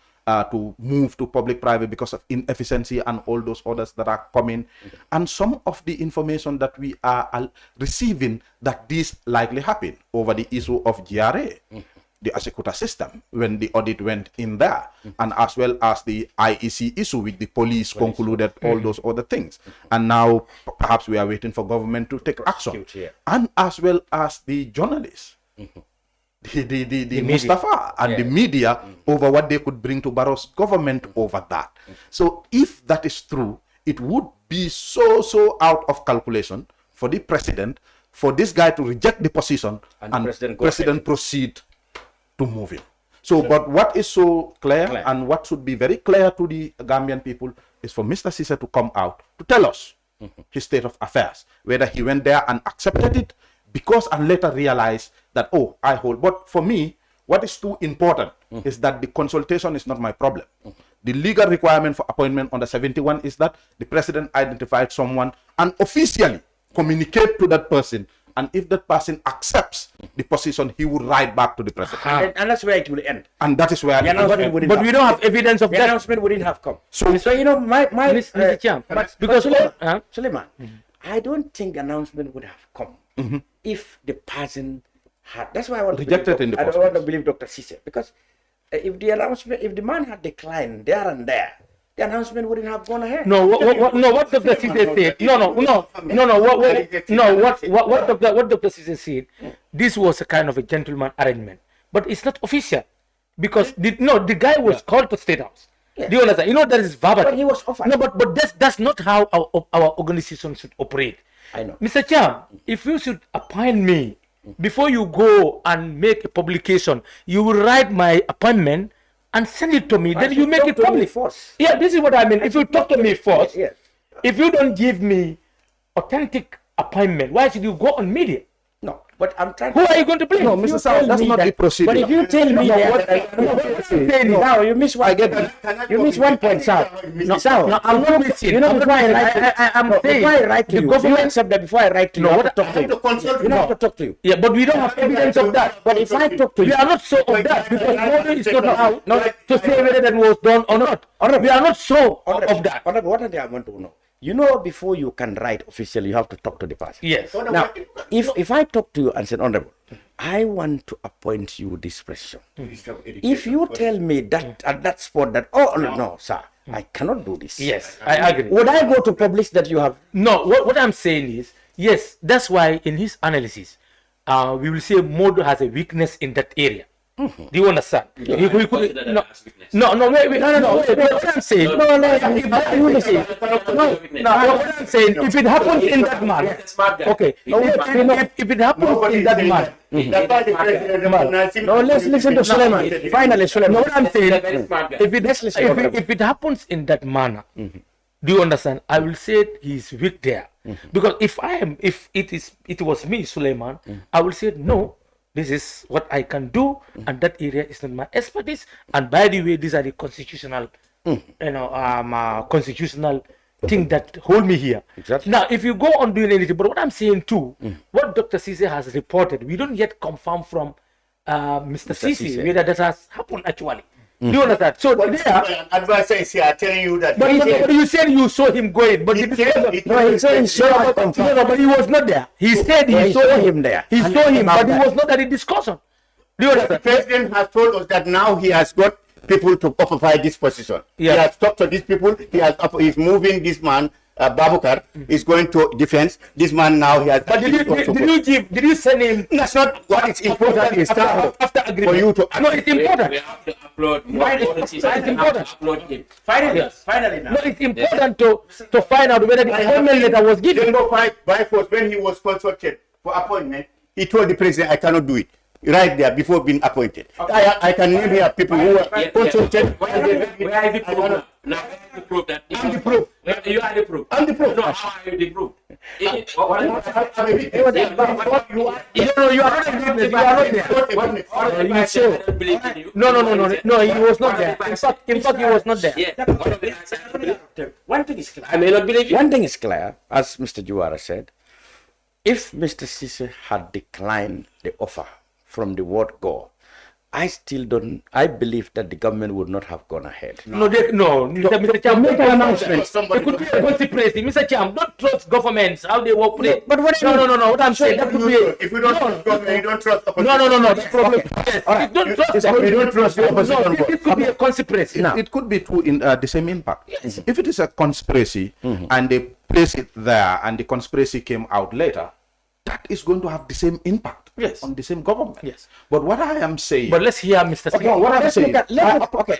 to move to public-private because of inefficiency and all those orders that are coming. And some of the information that we are receiving that this likely happened over the issue of GRA, the Asekuta system, when the audit went in there, and as well as the IEC issue with the police concluded all those other things. And now perhaps we are waiting for government to take action. And as well as the journalists. The Mustafa and the media over what they could bring to Barrow's government over that. So if that is true, it would be so out of calculation for the president, for this guy to reject the position and president proceed to move him. So, but what is so clear and what should be very clear to the Gambian people is for Mr. Cisse to come out to tell us his state of affairs, whether he went there and accepted it, because and later realize that, oh, I hold. But for me, what is too important is that the consultation is not my problem. The legal requirement for appointment under 71 is that the president identified someone and officially communicate to that person. And if that person accepts the position, he would write back to the president. And that's where it will end. And that is where but we don't have evidence of the that. announcement wouldn't have come. So you know, Mr. Champ, because Suleyman, I don't think announcement would have come if the person had. That's why I want to rejected in the first place. I don't want to believe Dr. Cisse, because if the announcement, if the man had declined there and there, the announcement wouldn't have gone ahead. No, what Dr. Cisse said. What Dr. Cisse said, this was a kind of a gentleman arrangement, but it's not official, because the guy was called to State House Do you understand? You know, that is verbal. But he was offered. No, but that's not how our organization should operate. I know. Mr. Cham, if you should appoint me, before you go and make a publication, you will write my appointment and send it to me. Then you make it public. Yeah, this is what I mean. If you talk to me first, Yes. if you don't give me authentic appointment, why should you go on media? No, but I'm trying Who are you going to blame? No, Mr. Saho, that's not the procedure. But if you tell me now you miss one. You miss one point, sir. No, No, I'm not missing. You know, I'm before I saying before I write to the you, government- you accept that before I write to you, I have to talk to you. You don't have to talk to you. Yeah, but we don't have evidence of that. But if I talk to We you, are not sure of that because Momodou is not out to say whether that was done or not. We are not sure of that. What I want to know. You know, before you can write officially, you have to talk to the person. Yes. Now, if I talk to you and say, Honorable, I want to appoint you this position. If you tell me that at that spot that, oh, no, sir, I cannot do this. Yes, I agree. Would I go to publish that you have? No, what I'm saying is, yes, that's why in his analysis, we will say Momodou has a weakness in that area. Do you understand? No, wait. What I'm saying, what I'm saying, if it happens in that manner, okay, if it happens in that manner, No, let's listen to Suleyman. Finally, Suleyman. no, what I'm saying, if it happens in that manner, do you understand? I will say he's weak there, because if it was me, Suleyman, I will say no. This is what I can do, and that area is not my expertise. And by the way, these are the constitutional, constitutional thing that hold me here. Exactly. Now, if you go on doing anything, but what I'm saying too, what Dr. Cisse has reported, we don't yet confirm from Mr. Cisse whether that has happened actually. Do you understand? So there, Advisor is here telling you that. but you said you saw him going, but He he said but he was not there. He said he saw him there. He saw him, but he was not at the discussion. Do you The understand? president has told us that now he has got people to occupy this position. Yeah. He has talked to these people. He's moving this man. Babukar is going to defense. This man now he has. But did you send him That's not what is important. Is after agreement? for you to. No, it's important. We have to upload. It's important. Upload it. Finally now. No, it's important to find out whether the appointment letter was given. By force, when he was consulted for appointment, he told the president, "I cannot do it." Right there before being appointed. I can name here people who were consulted. Where are the proof now? Now, where is the proof that I'm the proof. you are the proof? I'm the proof. No, how are you the proof? You are not a witness. You are not there. You say I don't believe in you. No, he was not there. In fact, he was not there. Yeah. One thing is clear. I may not believe you. One thing is clear, as Mr. Juwara said, if Mr. Cisse had declined the offer from the word go, I believe that the government would not have gone ahead. Mr. Cham, make an announcement. It could be a conspiracy. Mr. Cham, don't trust governments, how they operate. But what No, what I'm saying, that could be If you don't trust government, you don't trust the No, that's problem. Yes. Alright. You don't trust You don't trust the opposition. it could be a conspiracy. It could be two in the same impact. If it is a conspiracy and they place it there and the conspiracy came out later, that is going to have the same impact on the same government. Yes. But what I am saying, But let's hear Mr. Smith. what I'm saying,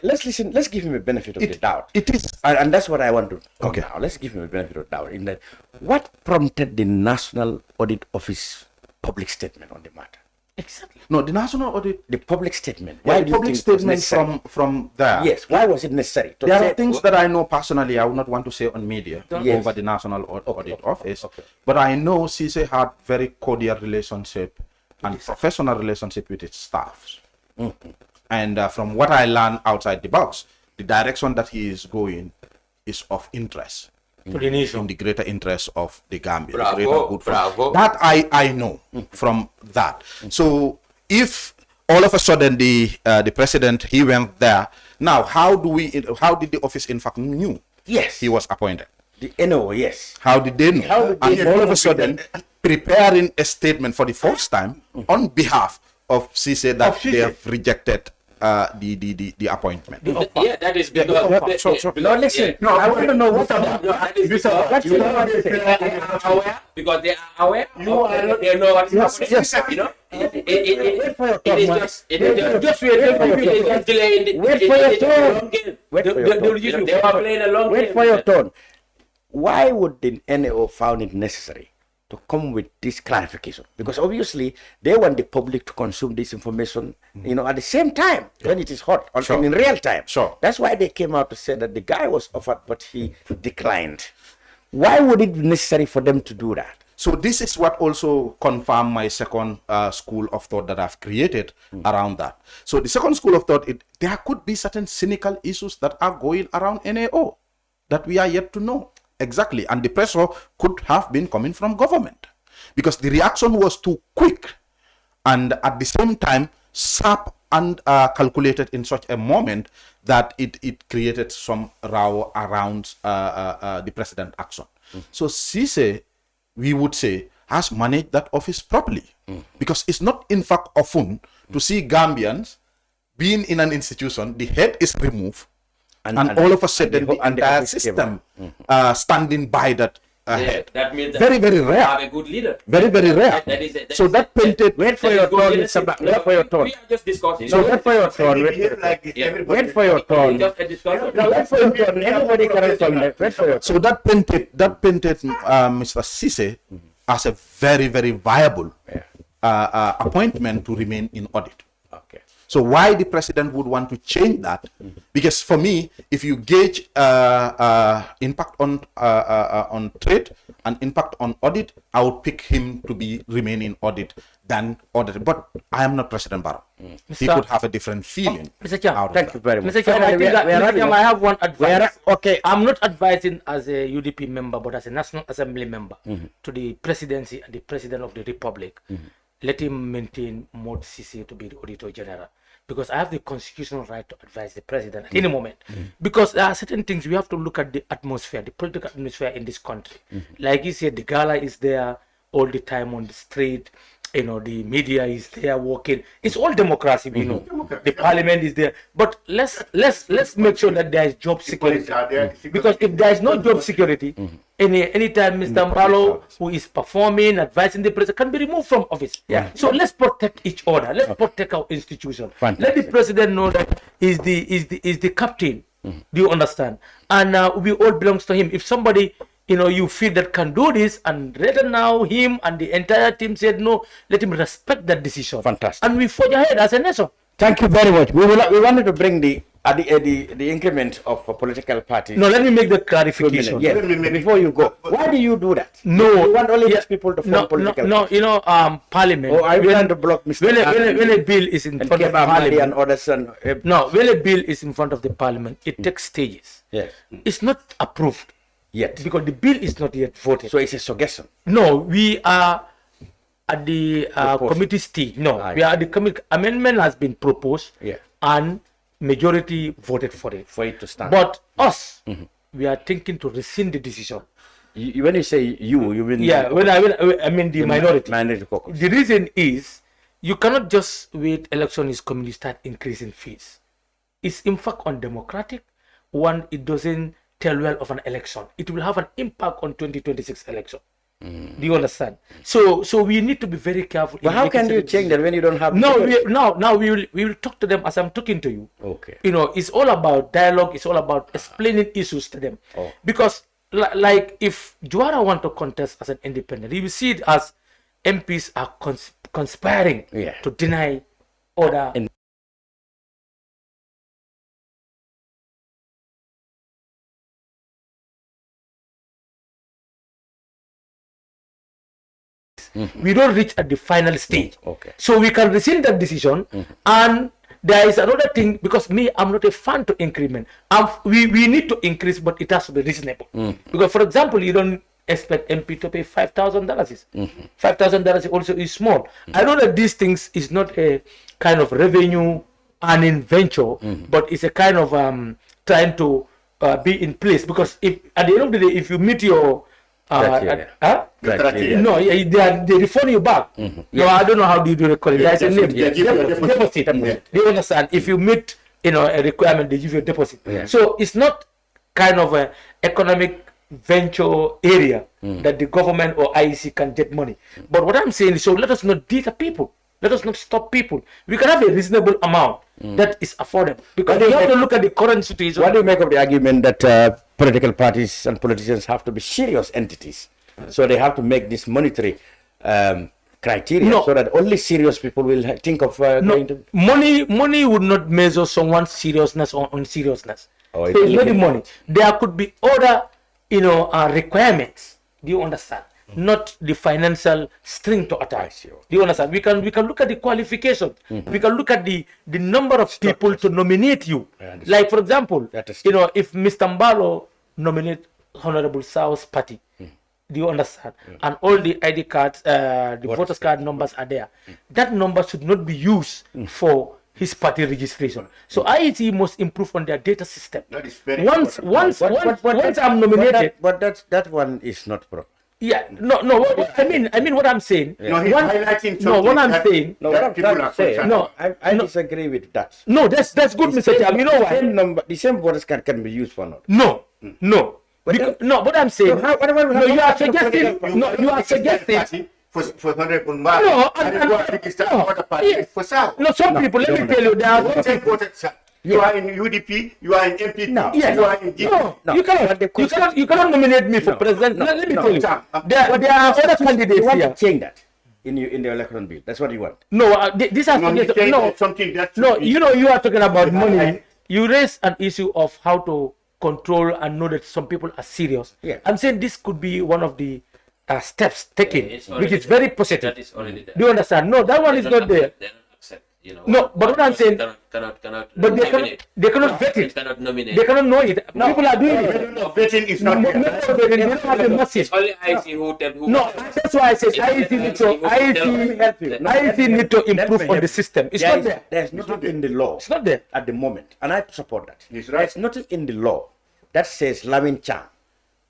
Let's listen. Let's give him a benefit of the doubt. it is And that's what I want to do Okay. now. Let's give him a benefit of doubt. In that, what prompted the National Audit Office public statement on the matter? Exactly. no the national audit. The public statement. Why do you public think it was statement necessary? from there? Yes. Why was it necessary? To There say- are things that I know personally I would not want to say on media Yes. over the National Audit Office, but I know Cisse had very cordial relationship and professional relationship with its staffs. And from what I learned outside the box, the direction that he is going is of interest. To the nation. In the greater interest of the Gambia, Bravo, the greater good for bravo. that I know from that. So if all of a sudden the president he went there, now how did the office in fact knew Yes. he was appointed? The NO, yes. How did they know? How did they And all of know a sudden preparing a statement for the first time on behalf of Cisse that they have rejected the appointment. Yeah, that is because. No, listen. Yeah. No, I want to know what about. No, that is because That's you what I know, want to say. they are aware because they are aware. They know what is happening. Yes. You know, Wait for your turn. Wait for your turn. Why would the NAO found it necessary to come with this clarification? Because obviously they want the public to consume this information, at the same time when it is hot, and in real time. Sure. That's why they came out to say that the guy was offered, but he declined. Why would it be necessary for them to do that? So this is what also confirmed my second school of thought that I've created around that. So the second school of thought, there could be certain cynical issues that are going around NAO that we are yet to know exactly. And the pressure could have been coming from government because the reaction was too quick and at the same time sharp and calculated in such a moment that it created some row around the president action. So Cisse, we would say, has managed that office properly. Because it's not in fact often to see Gambians being in an institution, the head is removed, and all of a sudden the entire system standing by that head. That means that very, very rare. have a good leader. Very, very rare. So that painted. Wait for your turn. Wait for your turn. We are just discussing. So wait for your turn. Wait for your turn. Just a discussion. No, wait for your turn. Everybody can turn. Wait for your turn. So that painted Mr. Cisse as a very, very viable appointment to remain in audit. Okay. So why the president would want to change that? Because for me, if you gauge impact on trade and impact on audit, I would pick him to be remain in audit than audit. But I am not President Barrow. He could have a different feeling. Mr. Chair, Thank you very much. Mr. Chair, I have one advice. Okay. I'm not advising as a UDP member, but as a National Assembly member to the presidency and the President of the Republic. Let him maintain Mod Cisse to be the Auditor General. Because I have the constitutional right to advise the president at any moment. Because there are certain things we have to look at the atmosphere, the political atmosphere in this country. Like you said, the gala is there all the time on the street. The media is there working. It's all democracy, we know. The parliament is there. But let's make sure that there is job security. Because if there is no job security, anytime Mr. Mballow, who is performing, advising the president, can be removed from office. Yeah. So let's protect each other. Let's protect our institution. Fantastic. Let the president know that is the captain. Do you understand? And we all belongs to him. If somebody you feel that can do this, and rather now him and the entire team said no, let him respect that decision. Fantastic. And we forge ahead as a nation. Thank you very much. We wanted to bring the increment of political parties. No, let me make the clarification. Yes. Before you go, why do you do that? No, you want only these people to form political parties. Parliament. Oh, I want to block Mr. When a bill is in front of Parliament, and others when a bill is in front of the Parliament, it takes stages. Yes. It's not approved yet because the bill is not yet voted. So it's a suggestion. No, we are at the committee stage. No, we are at the committee. Amendment has been proposed, and majority voted for it to stand. But us, we are thinking to rescind the decision. When you say you mean I mean the minority. Minority caucus. The reason is you cannot just wait election is coming, you start increasing fees. It's in fact undemocratic. One, it doesn't tell well of an election. It will have an impact on 2026 election. Do you understand? So we need to be very careful. But how can you change that when you don't have? No, we will talk to them as I'm talking to you. Okay. It's all about dialogue. It's all about explaining issues to them. Because like if Juwara want to contest as an independent, you will see it as MPs are conspiring to deny order. We don't reach at the final stage. Okay. So we can rescind that decision. And there is another thing, because I'm not a fan to increment. We need to increase, but it has to be reasonable. Because, for example, you don't expect MP to pay $5,000. $5,000 also is small. I know that these things is not a kind of revenue earning venture, but it's a kind of trying to be in place. Because if at the end of the day, if you meet your no, they refund you back. No, I don't know how do you do the calling. There's a name. Deposit. Do you understand? If you meet a requirement, they give you a deposit. So it's not kind of an economic venture area that the government or IEC can get money. But what I'm saying is, so let us not deter people. Let us not stop people. We can have a reasonable amount that is affordable. Because you have to look at the current situation. What do you make of the argument that political parties and politicians have to be serious entities? So they have to make this monetary criteria so that only serious people will think of going to... Money would not measure someone's seriousness or unseriousness. Oh, so it's not the money. There could be other, requirements. Do you understand? Not the financial string to attach. Do you understand? We can look at the qualification. We can look at the number of people to nominate you. Like, for example, if Mr. Mballow nominate Honorable Saho's party, do you understand? And all the ID cards, the voters card numbers are there. That number should not be used for his party registration. So IEC must improve on their data system. That is very once I'm nominated, but that one is not proper. Yeah, no. I mean what I'm saying. No, he's highlighting something. What I'm saying. No, what I'm trying to say. I disagree with that. No, that's good, Mr. Cham. You know why? The same voters card can be used for not. No. What I'm saying. You are suggesting. You are suggesting. For Honorable Mballow. For Saho. No, some people. Let me tell you, there are. You are in UDP, you are in MP, you are in DP. You cannot nominate me for president. Let me tell you. There are other candidates You want here. to change that in the electoral bill. That's what you want. No, this has something that you are talking about money. You raise an issue of how to control and know that some people are serious. Yeah. I'm saying this could be one of the steps taken, which is very positive. That is already there. Do you understand? No, that one is not there. They don't accept, No, but what I'm saying, cannot but they cannot vet it. Cannot nominate. They cannot know it. People are doing it. Vetting is not there. They don't have the masses. Only IC who No, that's why I said IEC need to improve on the system. It's not there. There's nothing in the law. It's not there at the moment, and I support that. He's right. There's nothing in the law that says Lamin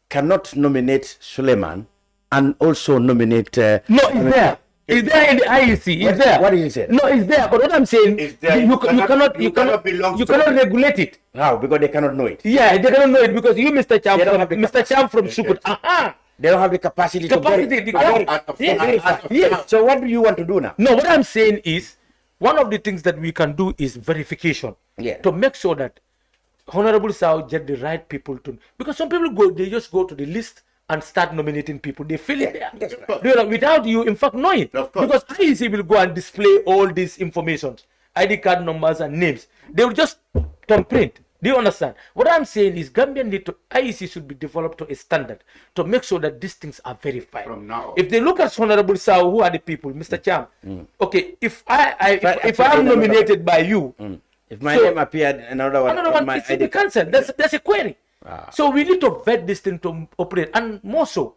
cannot nominate Suleyman and also nominate. No, it's there. It's there in the IEC. It's there. What did you say? No, it's there. But what I'm saying, you cannot regulate it. How? Because they cannot know it. Yeah, they cannot know it because you, Mr. Cham from Sukut. They don't have the capacity to verify. Yes. So what do you want to do now? No, what I'm saying is, one of the things that we can do is verification. Yeah. To make sure that Honorable Saho get the right people to, because some people they just go to the list and start nominating people. They fill it there. Without you, in fact, knowing. Because IEC will go and display all these information, ID card numbers and names. They will just print. Do you understand? What I'm saying is IEC should be developed to a standard to make sure that these things are verified. From now. If they look at Honorable Saho, who are the people? Mr. Cham. Okay, if I'm nominated by you, if my name appeared another one it should be cancelled. That's a query. So we need to vet this thing to operate, and more so,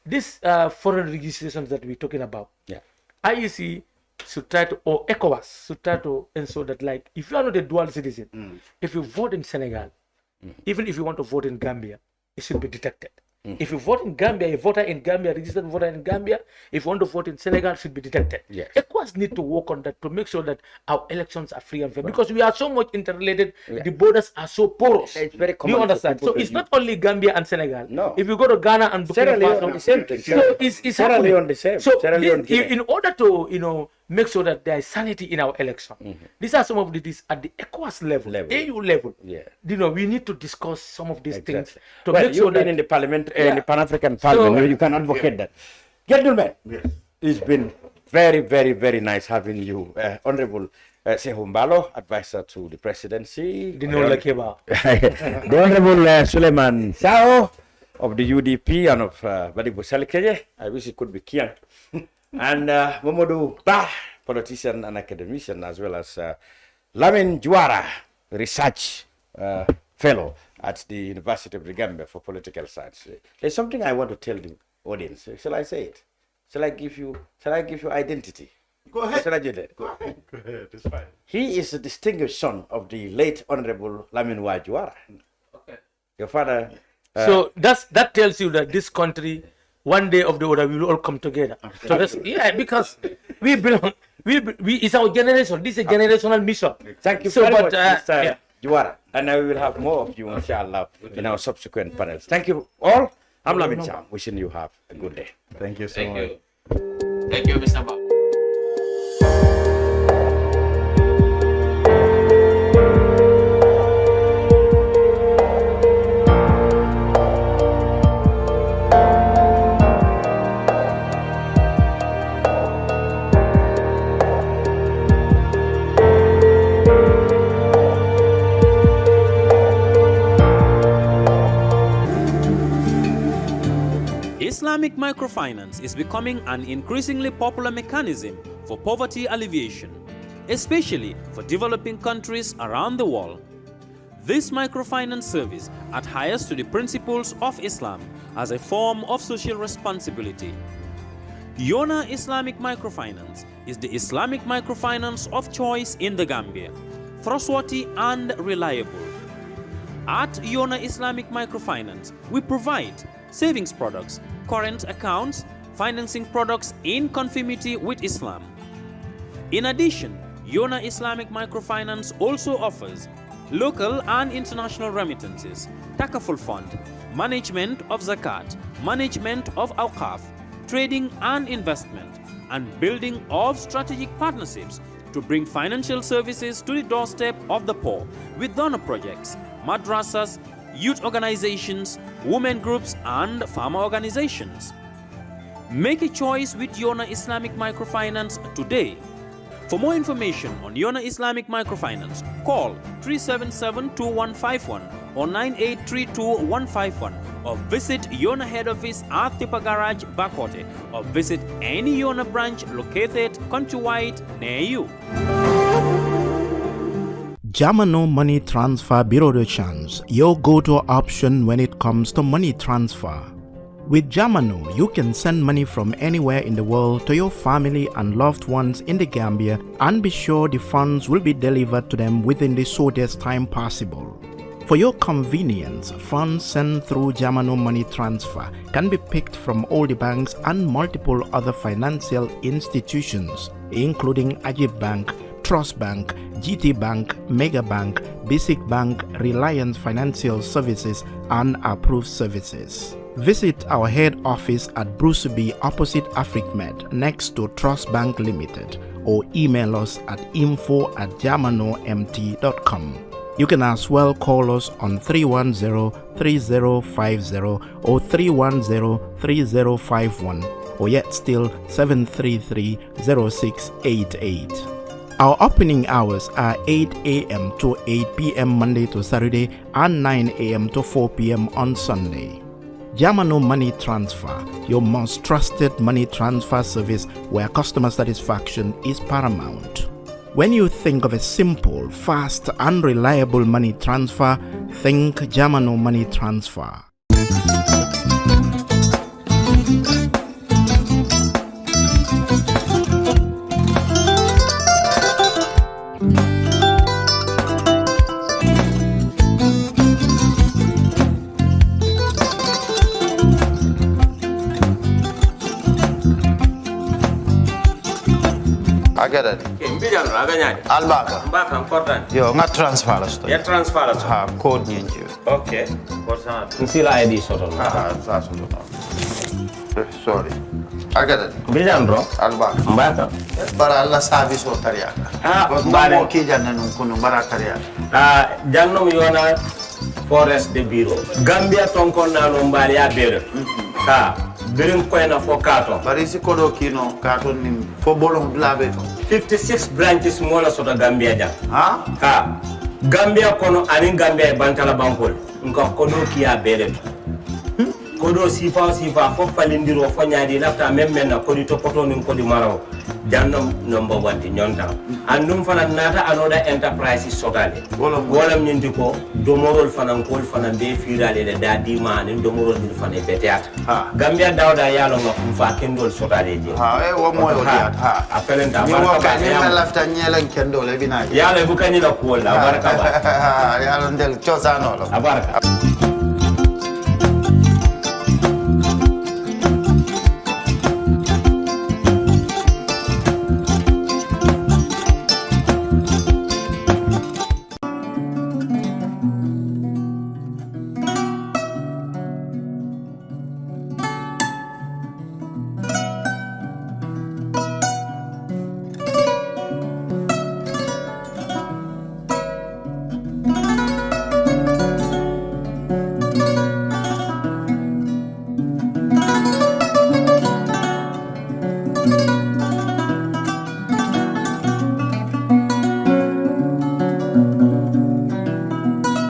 this foreign registrations that we're talking about. Yeah. IEC should try to, or ECOWAS should try to ensure that, like, if you are not a dual citizen, if you vote in Senegal, even if you want to vote in Gambia, it should be detected. If you vote in Gambia, a voter in Gambia, registered voter in Gambia, if you want to vote in Senegal, it should be detected. Yes. ECOWAS need to work on that to make sure that our elections are free and fair, because we are so much interrelated. The borders are so porous. It's very common. You understand? So it's not only Gambia and Senegal. No. If you go to Ghana and Sierra Leone, the same thing. so it's Sierra Leone, the same. So Sierra Leone, in order to make sure that there is sanity in our election, these are some of these at the ECOWAS level, AU level. Yeah. We need to discuss some of these things to well, make sure that in the parliament, in the Pan-African Parliament, you can advocate that. Gentlemen, it's been very, very, very nice having you, Honorable Saihou Mballow, advisor to the presidency. The Honorable Suleyman Saho of the UDP and of Badibou. I wish it could be Kian. And Momodou, politician and academician, as well as Lamin Juwara, research fellow at the University of the Gambia for political science. There's something I want to tell the audience. Shall I say it? Shall I give you identity? Go ahead. Shall I do that? Go ahead. It's fine. He is a distinguished son of the late Honorable Lamin Juwara. Okay. Your father. So that tells you that this country, one day of the other, we will all come together. So that's, because we belong. It's our generation. This is a generational mission. Thank you very much, Mr. Juwara. And we will have more of you, inshallah, in our subsequent panels. Thank you all. I'm Lamin Cham. Wishing you have a good day. Thank you so much. Thank you, Mr. Mballow. Islamic microfinance is becoming an increasingly popular mechanism for poverty alleviation, especially for developing countries around the world. This microfinance service adheres to the principles of Islam as a form of social responsibility. Yona Islamic Microfinance is the Islamic microfinance of choice in the Gambia, trustworthy and reliable. At Yona Islamic Microfinance, we provide savings products, current accounts, financing products in conformity with Islam. In addition, Yona Islamic Microfinance also offers local and international remittances, takaful fund, management of zakat, management of awqaf, trading and investment, and building of strategic partnerships to bring financial services to the doorstep of the poor with donor projects, madrasas, youth organizations, women groups, and farmer organizations. Make a choice with Yona Islamic Microfinance today. For more information on Yona Islamic Microfinance, call 377-2151 or 9832-151 or visit Yona head office at Tipa Garage, Bakote, or visit any Yona branch located countrywide near you. Jamano Money Transfer Bureau de Change, your go-to option when it comes to money transfer. With Jamano, you can send money from anywhere in the world to your family and loved ones in the Gambia and be sure the funds will be delivered to them within the shortest time possible. For your convenience, funds sent through Jamano Money Transfer can be picked from all the banks and multiple other financial institutions, including Ajib Bank, Trust Bank, GT Bank, Mega Bank, Basic Bank, Reliance Financial Services, and Approved Services. Visit our head office at Bruce B opposite AfricMed next to Trust Bank Limited or email us at info@jamanomt.com. You can as well call us on 310-3050 or 310-3051 or yet still 733-0688. Our opening hours are 8 a.m. to 8 p.m. Monday to Saturday and 9 a.m. to 4 p.m. on Sunday. Jamano Money Transfer, your most trusted money transfer service where customer satisfaction is paramount. When you think of a simple, fast, and reliable money transfer, think Jamano Money Transfer. Agada Mbijano aganyani. Albaka. Mbaka important. Yo, nga transfer la sto. Ya transfer la sto. Ha, code nyingi. Okay. Important. Nsila ID soto. Sa soto. Sorry. Agada. Mbijano bro. Albaka. Mbaka. Bara Allah service o tariaka. Mbare. Mo ki janna nun kunu bara tariaka. Janno mi yona forest de bureau. Gambia tonkon na no mbali ya bere. Birin koyna fo kato. Bari si kodo kino kato ni fo bolong blabe to. 56 branches mola soto Gambia jam. Ha? Gambia kono anin Gambia bantala bankol. Nko kono kiya bere to. Kodo sifa fo falindiro fo nyaadi lafta memmen na kodi to poto nin kodi maraw. Jannom number 1 ti nyonta. Andum fana nata anoda enterprise sotale. Golam nyindi ko domorol fana kol fana be firale de dadi man domorol dir fana beteata. Gambia dawda yalo ngam fa kendol sotale je. Wo moyo diat. Apelenta baraka. Ni ma lafta nyelen kendol e bina. Yalo bu kanila ko la baraka ba. Yalo ndel chosano lo. Baraka.